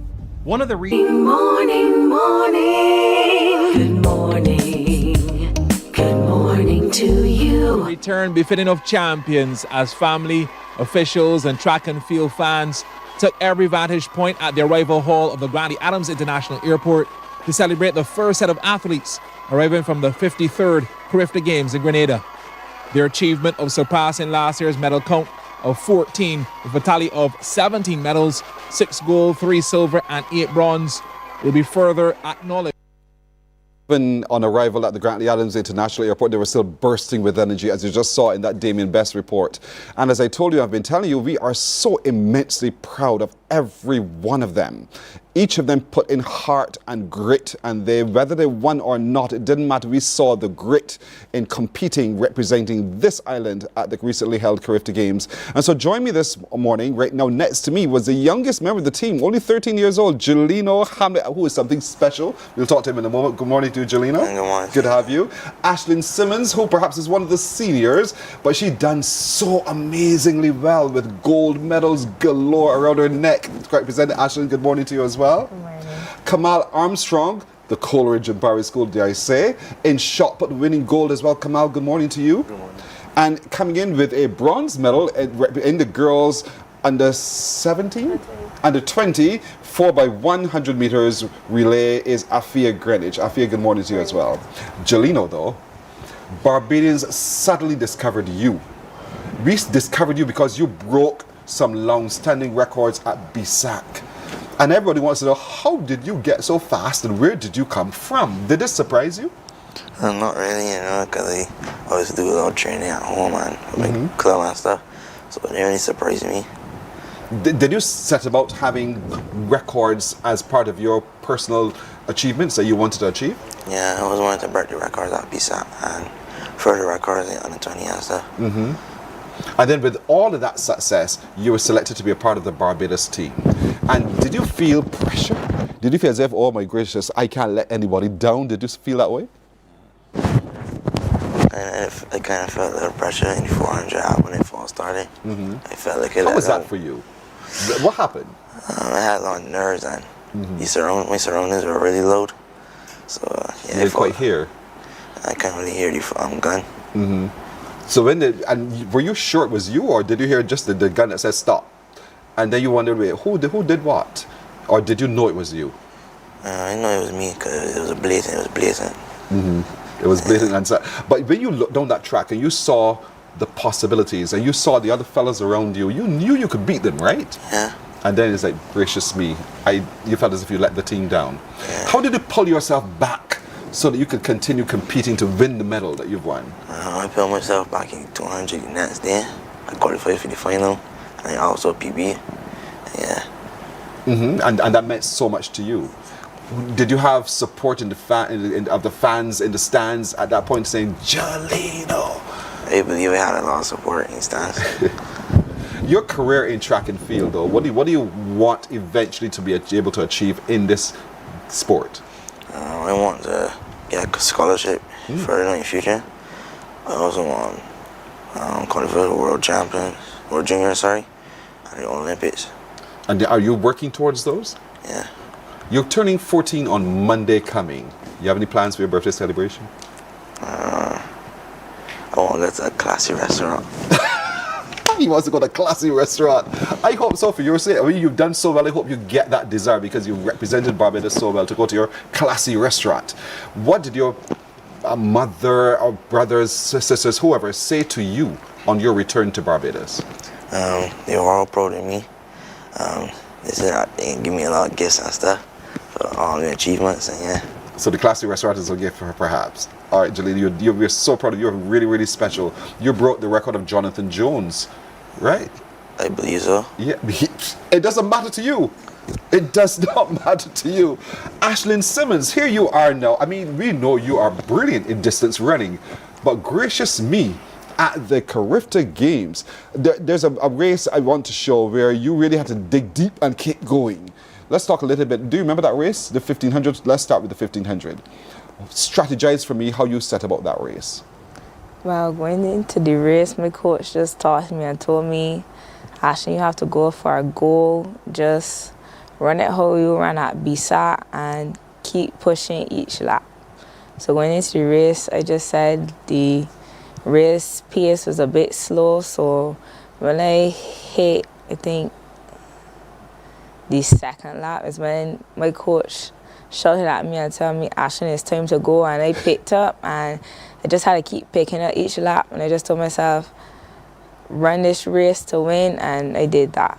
One of the reasons... Morning, morning, good morning, good morning to you. Return befitting of champions as family, officials and track and field fans took every vantage point at the arrival hall of the Grantley Adams International Airport to celebrate the first set of athletes arriving from the 53rd Carifta Games in Grenada. Their achievement of surpassing last year's medal count of 14 with a tally of 17 medals, 6 gold, 3 silver and 8 bronze will be further acknowledged. Even on arrival at the Grantley Adams International Airport, they were still bursting with energy, as you just saw in that Damien Best report. And as I told you, I've been telling you, we are so immensely proud of every one of them. Each of them put in heart and grit, and whether they won or not, it didn't matter. We saw the grit in competing, representing this island at the recently held Carifta Games. And so join me this morning. Right now, next to me was the youngest member of the team, only 13 years old, Jelino Hamlet, who is something special. We'll talk to him in a moment. Good morning to you, Jelino. Good morning. Good to have you. Ashlyn Simmons, who perhaps is one of the seniors, but she done so amazingly well with gold medals galore around her neck. Representing Ashlyn, good morning to you as well. Good morning. Kamal Armstrong, the Coleridge and Barry School, dare I say, in shot put winning gold as well. Kamal, good morning to you. Good morning. And coming in with a bronze medal in the girls under 17, under 20, 4x100 meters relay is Afia Greenwich. Afia, good morning to you as well. Jelino, though, Barbadians suddenly discovered you. We discovered you because you broke some long-standing records at BSAC. And everybody wants to know, how did you get so fast and where did you come from? Did this surprise you? Not really, because I always do a lot of training at home and club and stuff. So it didn't really surprise me. Did you set about having records as part of your personal achievements that you wanted to achieve? Yeah, I always wanted to break the records at BSAC and further records in under 20 and stuff. And then with all of that success, you were selected to be a part of the Barbados team. And did you feel pressure? Did you feel as if, oh my gracious, I can't let anybody down? Did you feel that way? I kind of felt a little pressure in the 400 out when it first started. I felt like it. How was that for you? What happened? I had a lot of nerves and my surroundings were really loud. So yeah, you didn't quite hear? I can't really hear the gun. So were you sure it was you, or did you hear just the gun that said stop? And then you wondered, wait, who did what? Or did you know it was you? I know it was me because it was blatant. It was blatant. And but when you looked down that track and you saw the possibilities and you saw the other fellas around you, you knew you could beat them, right? Yeah. And then it's like, gracious me, you felt as if you let the team down. How did you pull yourself back so that you could continue competing to win the medal that you've won? I pulled myself back in 200 next day. I qualified for the final, and I also PB. Yeah. And that meant so much to you. Did you have support of the fans in the stands at that point saying, Jolino? I believe I had a lot of support in the stands. Your career in track and field, though, what do you want eventually to be able to achieve in this sport? I want to get a scholarship further in the future. I also want to qualify for the world junior, and the Olympics. And are you working towards those? Yeah. You're turning 14 on Monday coming. You have any plans for your birthday celebration? I want to go to a classy restaurant. He wants to go to a classy restaurant. I hope so for your sake. I mean, you've done so well. I hope you get that desire because you've represented Barbados so well to go to your classy restaurant. What did your mother or brothers, sisters, whoever say to you on your return to Barbados? They were all proud of me. They said that they give me a lot of gifts and stuff for all the achievements, and yeah. So the classy restaurant is a gift for her, perhaps. All right, Jolene, we're so proud of you. You're really, really special. You broke the record of Jonathan Jones, right? I believe so. Yeah, it doesn't matter to you. It does not matter to you. Ashlyn Simmons, here you are now. I mean, we know you are brilliant in distance running, but gracious me, at the Carifta Games, there's a race I want to show where you really had to dig deep and keep going. Let's talk a little bit. Do you remember that race, the 1500? Let's start with the 1500. Strategize for me how you set about that race. Well, going into the race, my coach just taught me and told me, Ashley, you have to go for a goal. Just run it how you run at BSAC and keep pushing each lap. So going into the race, I just said the race pace was a bit slow. So when I hit, I think, the second lap is when my coach shouted at me and told me, Ashley, it's time to go. And I picked up and I just had to keep picking up each lap. And I just told myself, run this race to win, and I did that.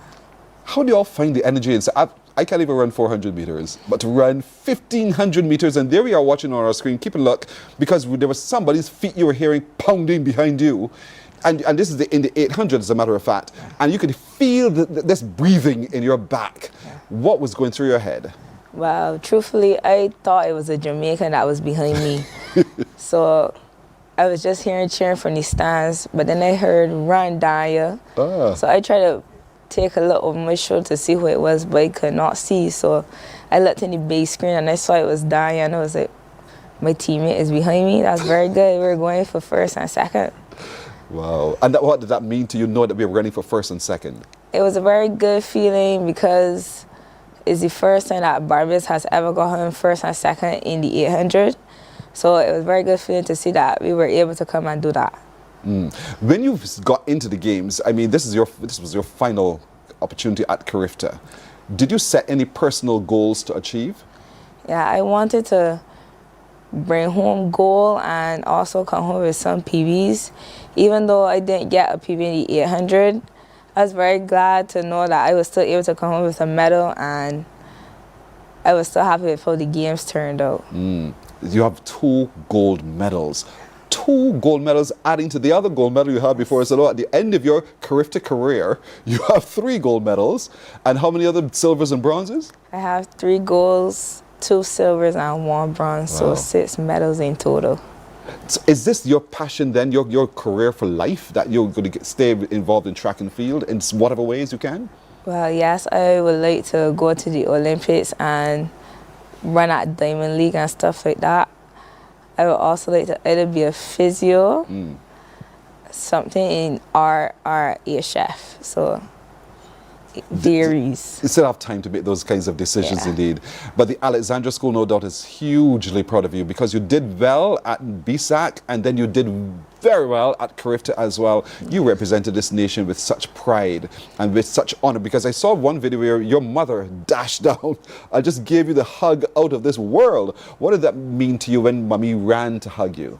How do you all find the energy? I can't even run 400 meters, but to run 1,500 meters, and there we are watching on our screen, keep a look, because there was somebody's feet you were hearing pounding behind you. And this is in the 800, as a matter of fact, and you could feel this breathing in your back. What was going through your head? Well, truthfully, I thought it was a Jamaican that was behind me. So I was just cheering from the stands, but then I heard run Daya. So I tried to take a look over my shoulder to see who it was, but I could not see. So I looked in the base screen and I saw it was Daya, and I was like, my teammate is behind me. That's very good. We were going for first and second. Wow. And what did that mean to you, know that we were running for first and second? It was a very good feeling because it's the first time that Barbados has ever gotten first and second in the 800. So it was a very good feeling to see that we were able to come and do that. When you got into the games, I mean, this was your final opportunity at Carifta. Did you set any personal goals to achieve? Yeah, I wanted to bring home gold and also come home with some PBs. Even though I didn't get a PB in the 800, I was very glad to know that I was still able to come home with a medal, and I was still happy with how the games turned out. You have 2 gold medals. 2 gold medals adding to the other gold medal you had before. So at the end of your Carifta career, you have 3 gold medals. And how many other silvers and bronzes? I have 3 golds, 2 silvers, and 1 bronze, Wow. so 6 medals in total. So is this your passion then, your career for life, that you're going to stay involved in track and field in whatever ways you can? Well, yes, I would like to go to the Olympics and run at Diamond League and stuff like that. I would also like to either be a physio, something in art, or a chef. So it varies. You still have time to make those kinds of decisions, indeed. But the Alexandra School, no doubt, is hugely proud of you because you did well at BSAC and then you did very well at Carifta as well. You represented this nation with such pride and with such honor, because I saw one video where your mother dashed down and just gave you the hug out of this world. What did that mean to you when Mommy ran to hug you?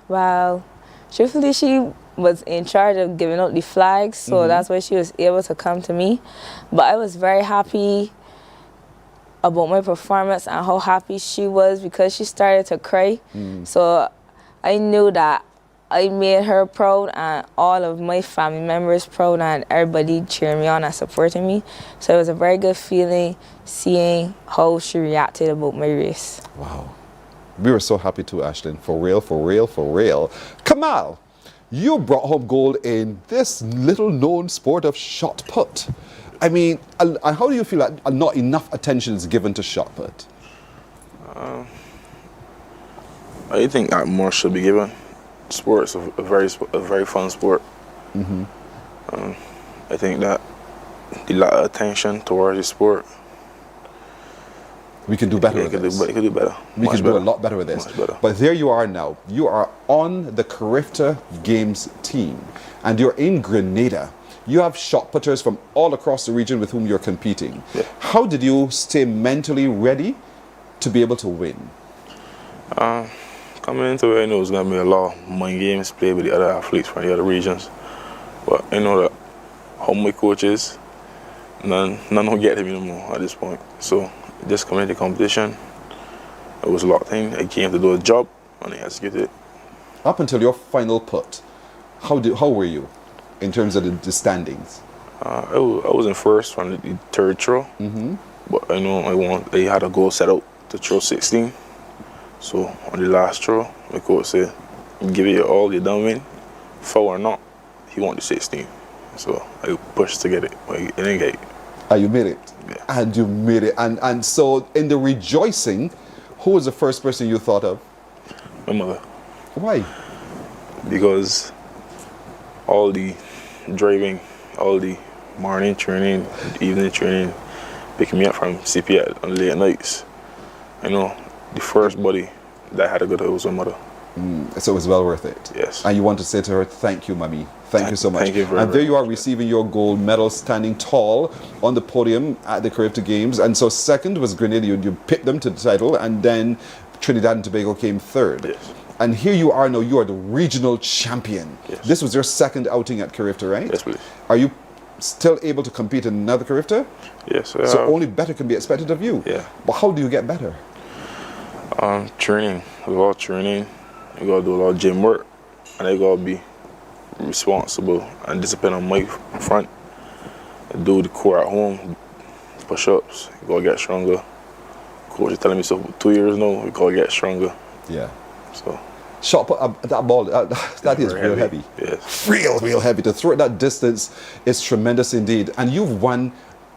Well, Truthfully, she was in charge of giving out the flags, so that's why she was able to come to me. But I was very happy about my performance and how happy she was because she started to cry. So I knew that I made her proud and all of my family members proud and everybody cheering me on and supporting me. So it was a very good feeling seeing how she reacted about my race. Wow. We were so happy too, Ashlyn. For real, for real, for real. Kamal, you brought home gold in this little known sport of shot put. I mean, how do you feel like not enough attention is given to shot put? I think that more should be given. Sports a very fun sport. I think that a lot of attention towards the sport. We can do better with this. We can do better. We can do a lot better with this. Much better. But there you are now. You are on the Carifta Games team, and you're in Grenada. You have shot putters from all across the region with whom you're competing. Yeah. How did you stay mentally ready to be able to win? Coming into it, I know it was going to be a lot of mind games played with the other athletes from the other regions. But I know that how my coaches, none don't get him anymore at this point. So just coming into competition, it was a lot of things. I came to do a job and I executed it. Up until your final putt, how were you in terms of the standings? I was in first from the third throw. But I know I had a goal set out to throw 16. So on the last throw, my coach said, give it your all, you done win. Foul or not, he wanted 16. So I pushed to get it. I didn't get it. And you made it. Yeah. And you made it. And so in the rejoicing, who was the first person you thought of? My mother. Why? Because all the driving, all the morning training, evening training, picking me up from CP on late nights. I know the first body that had a good was my mother. So it was well worth it. Yes. And you want to say to her, thank you, Mommy. Thank you so much. Thank you very And there much. you are receiving your gold medal, standing tall on the podium at the Carifta Games. And so second was Grenada. You picked them to the title, and then Trinidad and Tobago came third. Yes. And here you are now. You are the regional champion. Yes. This was your second outing at Carifta, right? Yes, please. Are you still able to compete in another Carifta? Yes. So only better can be expected of you. Yeah. But how do you get better? Training. A lot of training. You gotta do a lot of gym work, and I gotta be responsible and disciplined on my front. I do the core at home, push-ups. You gotta get stronger. Coach is telling me so for 2 years now. You gotta get stronger. Yeah. So. Shot put, that ball, that is real heavy. Yes. Real heavy. To throw it that distance is tremendous indeed. And you've won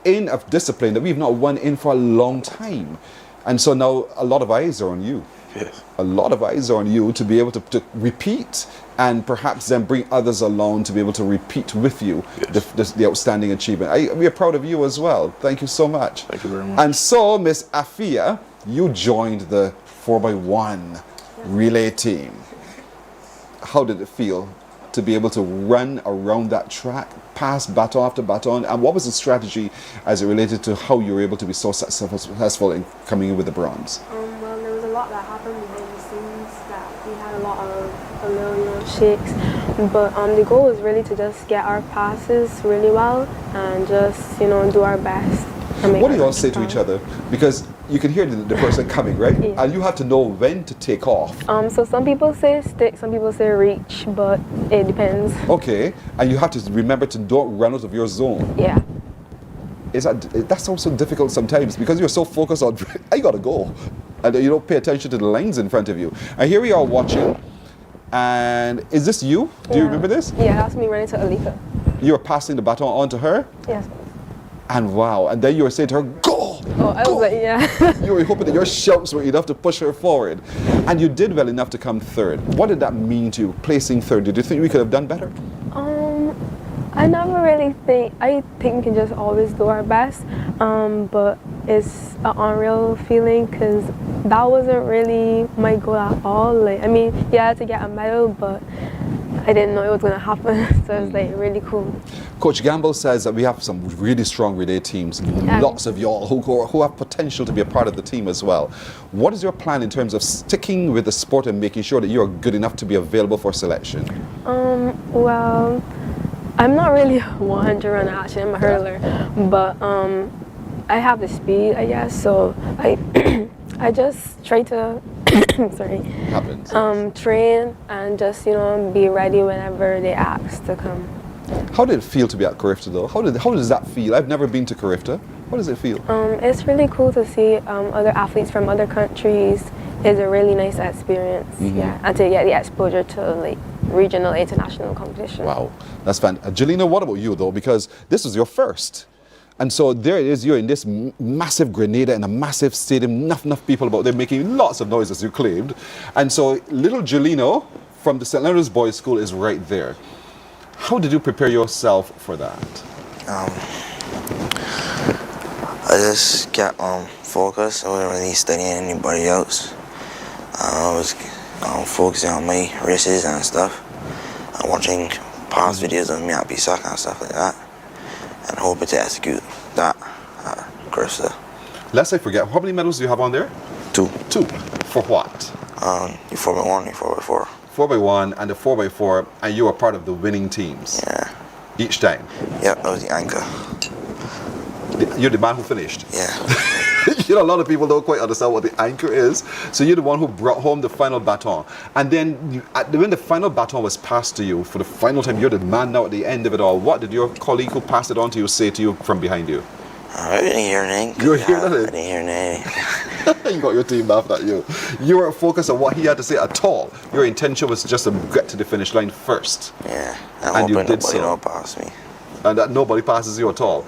in a discipline that we've not won in for a long time. And so now a lot of eyes are on you. Yes. A lot of eyes are on you to be able to repeat and perhaps then bring others along to be able to repeat with you the outstanding achievement. We are proud of you as well. Thank you so much. Thank you very much. And so, Miss Afia, you joined the 4x1 relay team. How did it feel to be able to run around that track, pass baton after baton? And what was the strategy as it related to how you were able to be so successful in coming in with the bronze? Well, there was a lot that happened behind the scenes, that we had a lot of familiar shakes, but the goal was really to just get our passes really well and just, do our best. What do you all say to each other? Because you can hear the person coming, right? Yeah. And you have to know when to take off. So some people say stick, some people say reach, but it depends. Okay, and you have to remember to don't run out of your zone. Yeah. That's also difficult sometimes because you're so focused on, I gotta go. And you don't pay attention to the lines in front of you. And here we are watching. And is this you? Do you remember this? Yeah, that's me running to Alika. You were passing the baton on to her? Yes. And wow, and then you were saying to her, go! Oh, I was like, yeah. You were hoping that your shouts were enough to push her forward. And you did well enough to come third. What did that mean to you, placing third? Did you think we could have done better? I never really think, I think we can just always do our best, but it's an unreal feeling because that wasn't really my goal at all. I had to get a medal, but I didn't know it was going to happen. So it was like really cool. Coach Gamble says that we have some really strong relay teams, lots of y'all who have potential to be a part of the team as well. What is your plan in terms of sticking with the sport and making sure that you are good enough to be available for selection? Well, I'm not really a 100 runner, actually. I'm a hurler. But I have the speed, I guess. So I just try to train and just, be ready whenever they ask to come. How did it feel to be at Carifta though? How does that feel? I've never been to Carifta. How does it feel? It's really cool to see other athletes from other countries. It's a really nice experience, and to get the exposure to like regional, international competition. Wow, that's fantastic. Jelena, what about you though? Because this was your first. And so there it is, you're in this massive Grenada in a massive stadium, enough people about there making lots of noise, as you claimed. And so little Jelena from the St. Leonard's Boys School is right there. How did you prepare yourself for that? I just kept focused. I wasn't really studying anybody else. I was focusing on my races and stuff. Watching past videos of me at BSOC and stuff like that. And hoping to execute that at Carifta. Lest I forget, how many medals do you have on there? 2. 2. For what? The 4x1, the 4x4. 4x1 and the 4x4, and you were part of the winning teams? Yeah. Each time? Yep, I was the anchor. You're the man who finished? Yeah. A lot of people don't quite understand what the anchor is. So you're the one who brought home the final baton. And then when the final baton was passed to you for the final time, you're the man now at the end of it all. What did your colleague who passed it on to you say to you from behind you? I didn't hear anything. You hear nothing? I didn't hear anything. You got your team laughed at you. You weren't focused on what he had to say at all. Your intention was just to get to the finish line first. Yeah. And you did so. Nobody pass me. And that nobody passes you at all.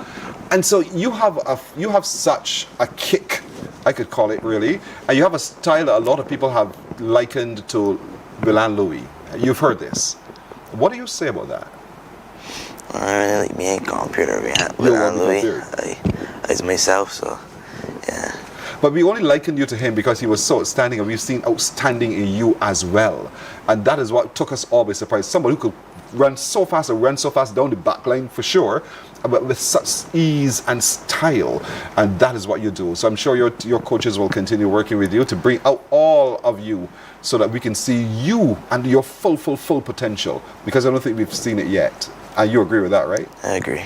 And so you have such a kick, I could call it really, and you have a style that a lot of people have likened to Willan Louis. You've heard this. What do you say about that? Me ain't computer with Willan Louis. It's myself, so yeah. But we only likened you to him because he was so outstanding, and we've seen outstanding in you as well. And that is what took us all by surprise. Somebody who could run so fast and run so fast down the back line for sure, but with such ease and style, and that is what you do. So I'm sure your coaches will continue working with you to bring out all of you so that we can see you and your full potential, because I don't think we've seen it yet. And you agree with that, right? I agree.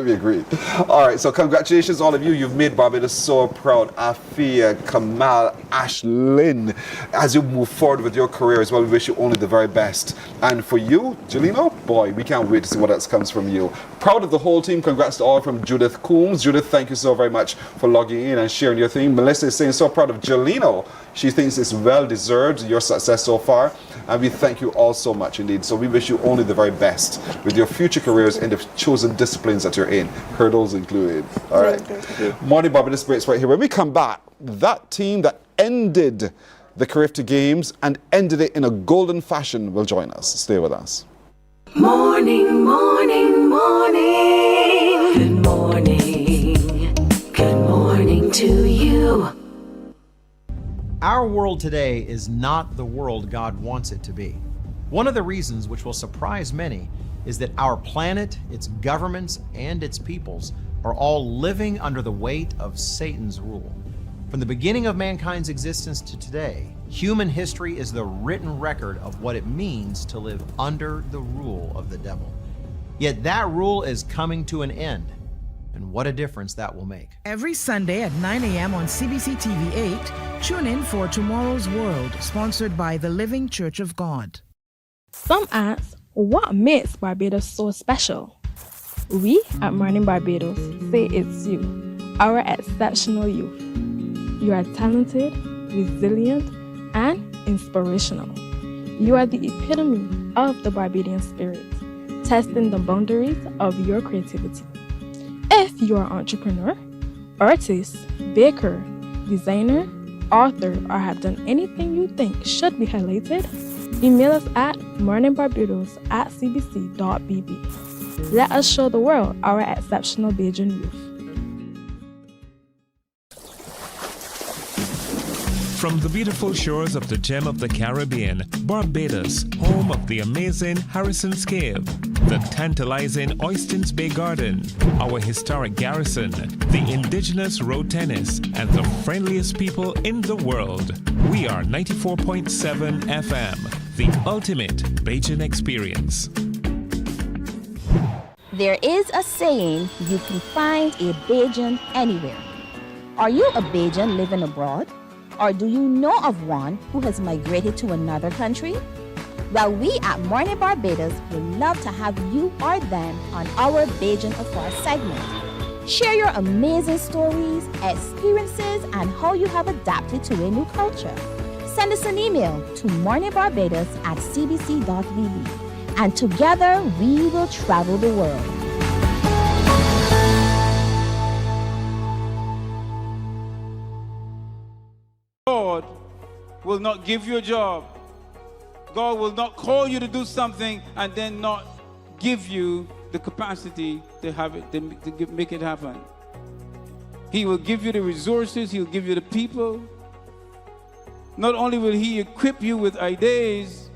We agree. All right, so congratulations all of you. You've made Barbados so proud. Afia, Kamal, Ashlyn, as you move forward with your career as well, we wish you only the very best. And for you, Jelena, boy, we can't wait to see what else comes from you. Proud of the whole team. Congrats to all from Judith Coombs. Judith, thank you so very much for logging in and sharing your thing. Melissa is saying so proud of Jelena. She thinks it's well deserved, your success so far. And we thank you all so much indeed. So we wish you only the very best with your future careers in the chosen disciplines that you're in, hurdles included. All right. Mornin Barbados breaks right here. When we come back, that team that ended the Carifta Games and ended it in a golden fashion will join us. Stay with us. Morning, morning, morning. Good morning. Good morning to you. Our world today is not the world God wants it to be. One of the reasons, which will surprise many, is that our planet, its governments, and its peoples are all living under the weight of Satan's rule. From the beginning of mankind's existence to today, human history is the written record of what it means to live under the rule of the devil. Yet that rule is coming to an end. And what a difference that will make. Every Sunday at 9 a.m. on CBC TV 8, tune in for Tomorrow's World, sponsored by the Living Church of God. Some ask, what makes Barbados so special? We at Mornin Barbados say it's you, our exceptional youth. You are talented, resilient, and inspirational. You are the epitome of the Barbadian spirit, testing the boundaries of your creativity. If you are an entrepreneur, artist, baker, designer, author, or have done anything you think should be highlighted, email us at morninbarbados@cbc.bb. Let us show the world our exceptional Bajan youth. From the beautiful shores of the gem of the Caribbean, Barbados, home of the amazing Harrison's Cave, the tantalizing Oystins Bay Garden, our historic garrison, the indigenous road tennis, and the friendliest people in the world. We are 94.7 FM, the ultimate Bajan experience. There is a saying, you can find a Bajan anywhere. Are you a Bajan living abroad? Or do you know of one who has migrated to another country? Well, we at Mornin Barbados would love to have you or them on our Bajan Affair segment. Share your amazing stories, experiences, and how you have adapted to a new culture. Send us an email to morninbarbados@cbc.vb, and together we will travel the world. God will not give you a job. God will not call you to do something and then not give you the capacity to have it, to make it happen. He will give you the resources, he'll give you the people. Not only will he equip you with ideas,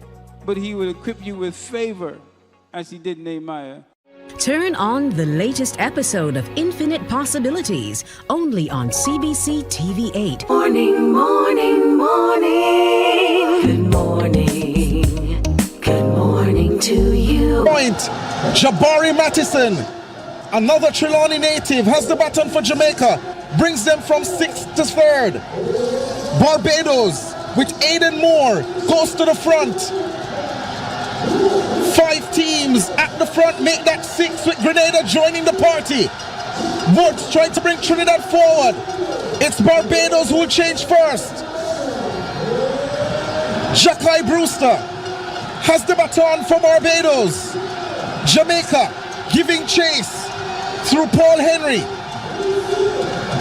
but he will equip you with favor, as he did Nehemiah. Turn on the latest episode of Infinite Possibilities, only on CBC TV8. Morning, morning, morning. Good morning. Good morning to you. Point. Jabari Mattison, another Trelawney native, has the baton for Jamaica. Brings them from 6th to 3rd. Barbados, with Aiden Moore, goes to the front. 5 teams at the front make that 6, with Grenada joining the party. Woods trying to bring Trinidad forward. It's Barbados who will change first. Jackie Brewster has the baton for Barbados. Jamaica giving chase through Paul Henry.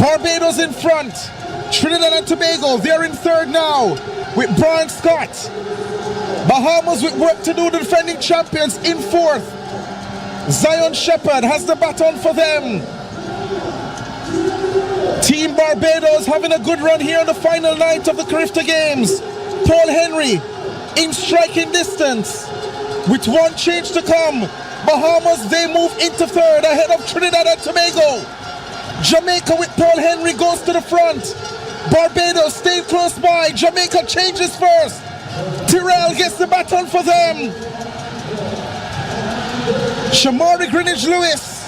Barbados in front. Trinidad and Tobago, they're in 3rd now with Brian Scott. Bahamas with work to do, the defending champions, in 4th. Zion Shepherd has the baton for them. Team Barbados having a good run here on the final night of the Carifta Games. Paul Henry in striking distance. With 1 change to come, Bahamas, they move into 3rd ahead of Trinidad and Tobago. Jamaica with Paul Henry goes to the front. Barbados staying close by. Jamaica changes first. Tyrrell gets the baton for them. Shamari Greenwich-Lewis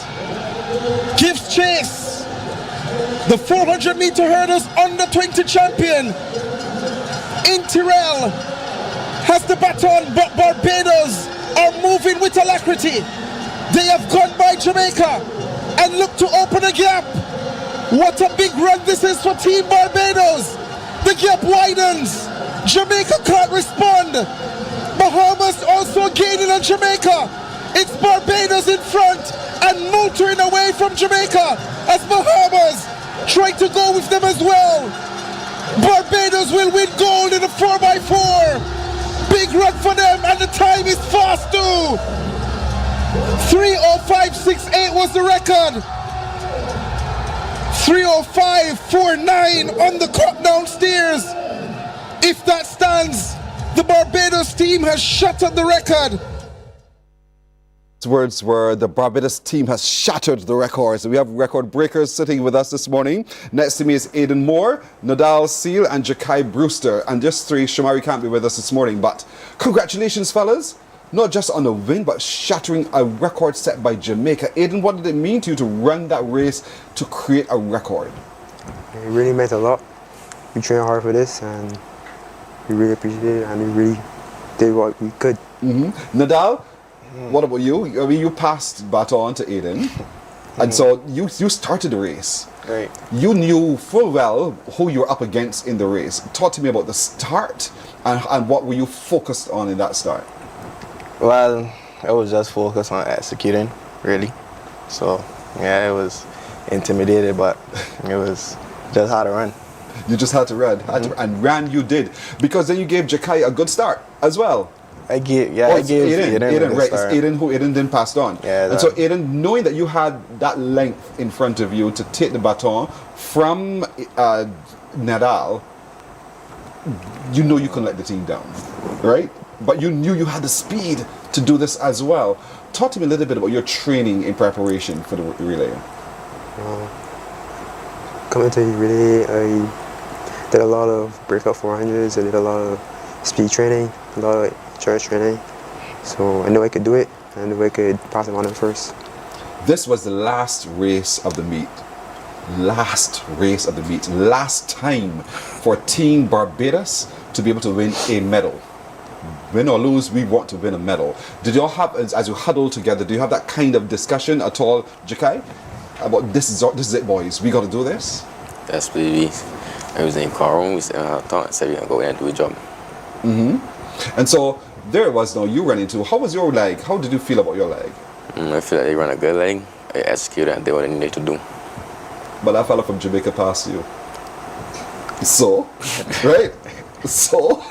gives chase. The 400-meter hurdles under 20 champion in Tyrrell has the baton, but Barbados are moving with alacrity. They have gone by Jamaica and look to open a gap. What a big run this is for Team Barbados. The gap widens. Jamaica can't respond. Bahamas also gaining on Jamaica. It's Barbados in front and motoring away from Jamaica as Bahamas try to go with them as well. Barbados will win gold in the 4x4. Big run for them, and the time is fast too. 3:05.68 was the record. 3:05.49 on the clock downstairs. If that stands, the Barbados team has shattered the record. His words were, the Barbados team has shattered the records. We have record breakers sitting with us this morning. Next to me is Aiden Moore, Nadal Seal, and Jackie Brewster. And just 3, Shamari can't be with us this morning. But congratulations, fellas. Not just on a win, but shattering a record set by Jamaica. Aiden, what did it mean to you to run that race to create a record? It really meant a lot. We trained hard for this, and we really appreciate it, and we really did what we could. Nadal, what about you? I mean, you passed baton to Aiden, and so you started the race. Right. You knew full well who you were up against in the race. Talk to me about the start, and what were you focused on in that start? Well, I was just focused on executing, really. So, yeah, it was intimidated, but it was just how to run. You just had to run, and ran you did. Because then you gave Jackie a good start as well. I gave Aiden right. It's Aiden who Aiden then passed on. Yeah, and so Aiden, knowing that you had that length in front of you to take the baton from Nadal, you know you couldn't let the team down, right? But you knew you had the speed to do this as well. Talk to me a little bit about your training in preparation for the relay. Coming to the relay, I did a lot of breakout 400s, I did a lot of speed training, a lot of charge training. So I knew I could do it, I knew I could pass it on at first. This was the last race of the meet. Last race of the meet. Last time for Team Barbados to be able to win a medal. Win or lose, we want to win a medal. Did you all have, as you huddle together, do you have that kind of discussion at all, Jakai? About this is it, boys. We got to do this. Yes, please. I was in car room. We thought I said we're gonna go in and do a job. And so there it was. Now you ran into. How was your leg? How did you feel about your leg? I feel like they run a good leg. I executed and did what I needed to do. But that fella from Jamaica passed you. So, right? So,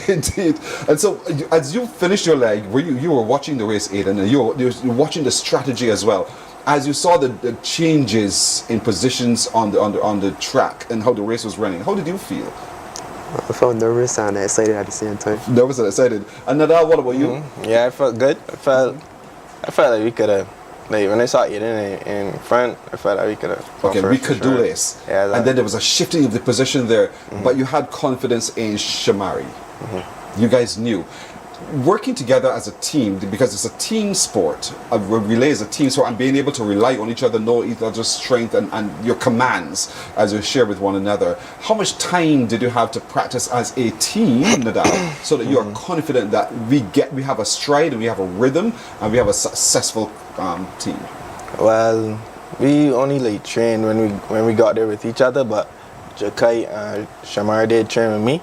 indeed. And so, as you finished your leg, you were watching the race, Aiden, and you were watching the strategy as well. As you saw the changes in positions on the track and how the race was running, how did you feel? I felt nervous and excited at the same time. Nervous and excited. And Nadal, what about you? Yeah, I felt good. I felt like we could have. Like when I saw Aiden in front, I felt like we could have. Okay, we could do this. Yeah, and then there was a shifting of the position there, but you had confidence in Shamari. You guys knew. Working together as a team, because it's a team sport, a relay is a team sport, and being able to rely on each other, know each other's strength and your commands as you share with one another. How much time did you have to practice as a team, Nadal, so that you are confident that we have a stride and we have a rhythm and we have a successful team? Well, we only like trained when we got there with each other, but Jakai and Shamar did train with me.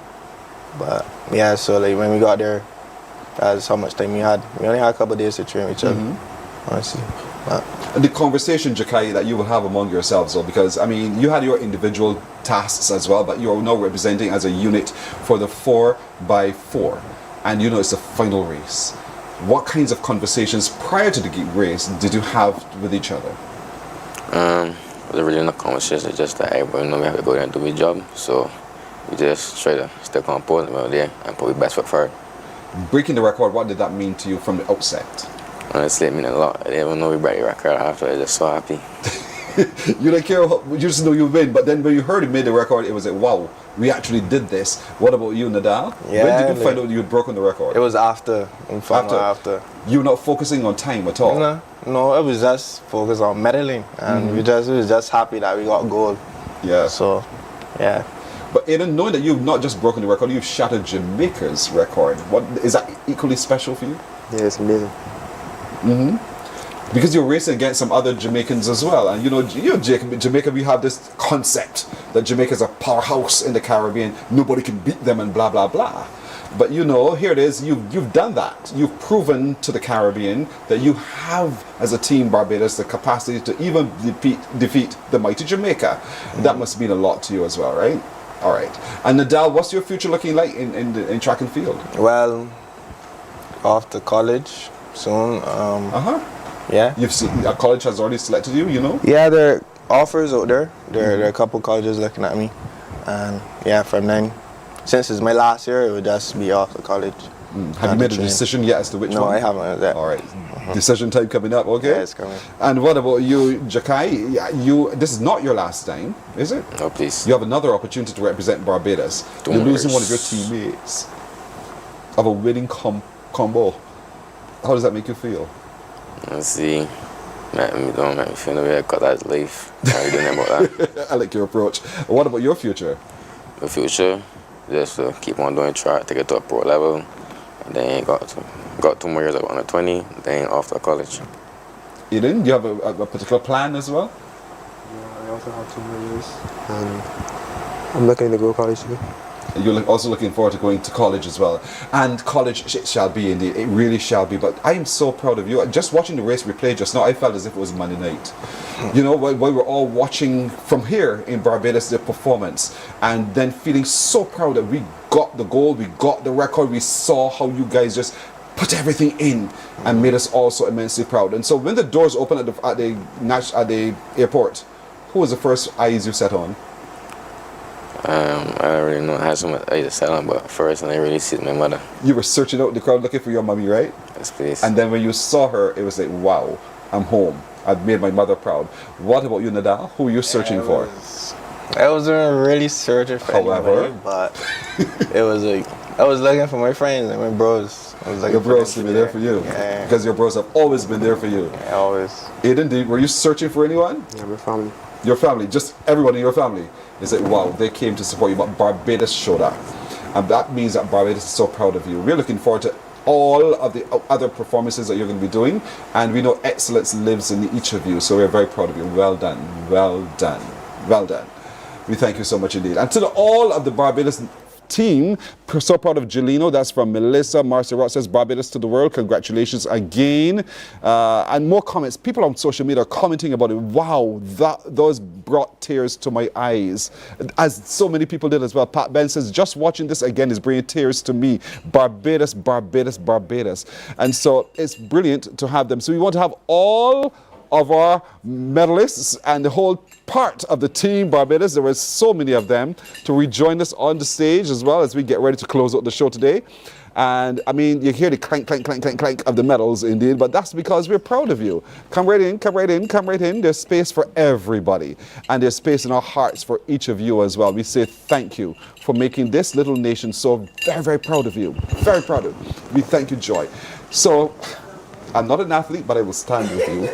But yeah, so like when we got there, that's how much time we had. We only had a couple of days to train with each other, honestly. And the conversation, Jakai, that you will have among yourselves, though, because I mean, you had your individual tasks as well, but you are now representing as a unit for the 4x4, and you know it's a final race. What kinds of conversations prior to the race did you have with each other? It was really no conversation, just that everybody know we have to go there and do our job. So we just try to stay composed out there and put our best foot forward. Breaking the record, what did that mean to you from the outset? Honestly, it meant a lot. I didn't even know we broke the record after. I was just so happy. You didn't care, you just know you win, but then when you heard you made the record, it was like, wow, we actually did this. What about you, Nadal? Yeah, when did you find out you had broken the record? It was after. After. You were not focusing on time at all? No, it was just focused on medaling, and we was just happy that we got gold. Yeah. So, yeah. But Aiden, knowing that you've not just broken the record, you've shattered Jamaica's record. What is that equally special for you? Yeah, it's amazing. Because you're racing against some other Jamaicans as well, and you know Jamaica, we have this concept that Jamaica is a powerhouse in the Caribbean. Nobody can beat them, and blah blah blah. But you know, here it is. You've done that. You've proven to the Caribbean that you have, as a team Barbados, the capacity to even defeat the mighty Jamaica. That must mean a lot to you as well, right? All right. And Nadal, what's your future looking like in track and field? Well, off to college soon. Yeah. You've seen a college has already selected you, you know? Yeah, there are offers out there. There are a couple colleges looking at me. And yeah, from then, since it's my last year, it would just be off to college. Have you made a decision yet as to which one? No, I haven't yet. All right. Decision time coming up, okay? Yeah, it's coming. And what about you, Jakai? This is not your last time, is it? No, please. You have another opportunity to represent Barbados. You're losing one of your teammates of a winning combo. How does that make you feel? Let's see. Don't make me feel the way I cut that life. How are you doing about that? I like your approach. What about your future? The future, just to keep on doing track, take it to a pro level, and then got 2 more years of under 20, then off to college. Eden, do you have a particular plan as well? Yeah, I also have 2 more years, and I'm looking to go to college too. You're also looking forward to going to college as well. And college it shall be, indeed. It really shall be. But I am so proud of you. Just watching the race we played just now, I felt as if it was Monday night. You know, while we were all watching from here in Barbados, the performance, and then feeling so proud that we got the goal, we got the record, we saw how you guys just put everything in and made us all so immensely proud. And so when the doors opened at the airport, who was the first eyes you set on? I don't really know. I had so much I used to tell them, but first I didn't really see my mother. You were searching out the crowd looking for your mommy, right? Yes, please. And then when you saw her, it was like, wow, I'm home. I've made my mother proud. What about you, Nadal? Who are you searching for? I wasn't really searching for anybody, but it was like I was looking for my friends and my bros. I was looking your bros to be there for you, yeah. Because your bros have always been there for you. Yeah, always. Aiden, were you searching for anyone? Yeah, my family. Your family, just everyone in your family. It's like, wow, they came to support you, but Barbados showed up. And that means that Barbados is so proud of you. We're looking forward to all of the other performances that you're going to be doing, and we know excellence lives in each of you, so we're very proud of you. Well done, well done, well done. We thank you so much indeed. And to all of the Barbados team, so proud of Jelino. That's from Melissa. Marcia Ross says, Barbados to the world. Congratulations again. And more comments. People on social media are commenting about it. Wow, those brought tears to my eyes, as so many people did as well. Pat Ben says, just watching this again is bringing tears to me. Barbados, Barbados, Barbados. And so it's brilliant to have them. So we want to have all of our medalists and the whole part of the team Barbados, there were so many of them, to rejoin us on the stage as well as we get ready to close out the show today. And I mean, you hear the clank, clank, clank, clank, clank of the medals indeed, but that's because we're proud of you. Come right in, come right in, come right in. There's space for everybody, and there's space in our hearts for each of you as well. We say thank you for making this little nation so very, very proud of you. Very proud of you. We thank you, Joy. So, I'm not an athlete, but I will stand with you.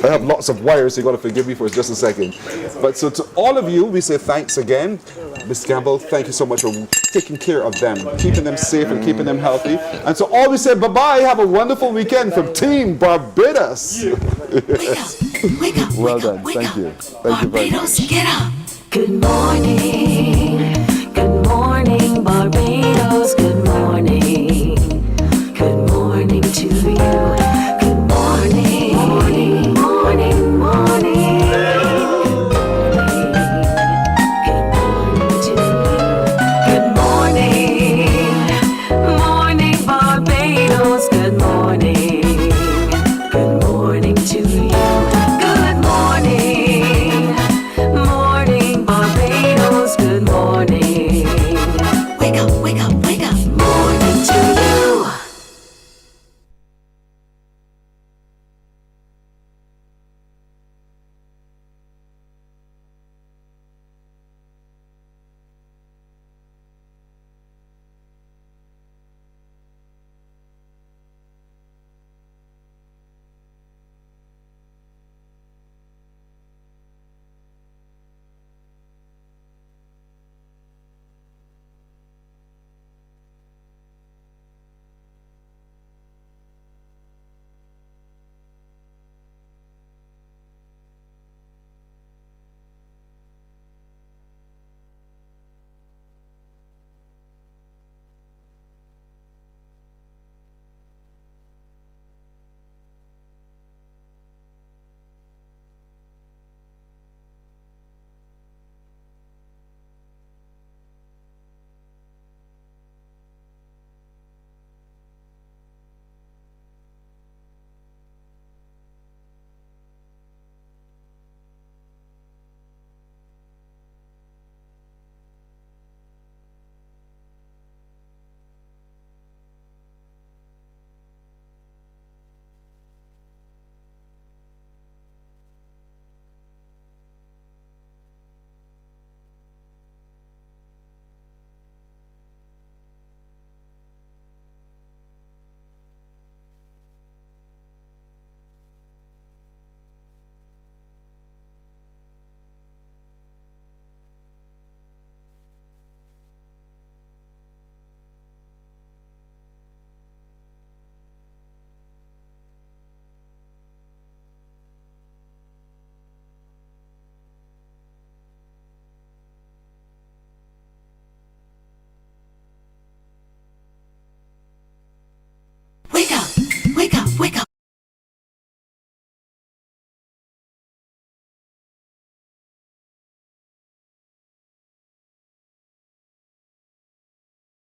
I have lots of wires, so you've got to forgive me for just a second. But so to all of you, we say thanks again. Ms. Campbell, thank you so much for taking care of them, keeping them safe and keeping them healthy. And so all we say bye-bye, have a wonderful weekend from Team Barbados. Wake up, well done, thank you. Thank you very much. Barbados, get up. Good morning.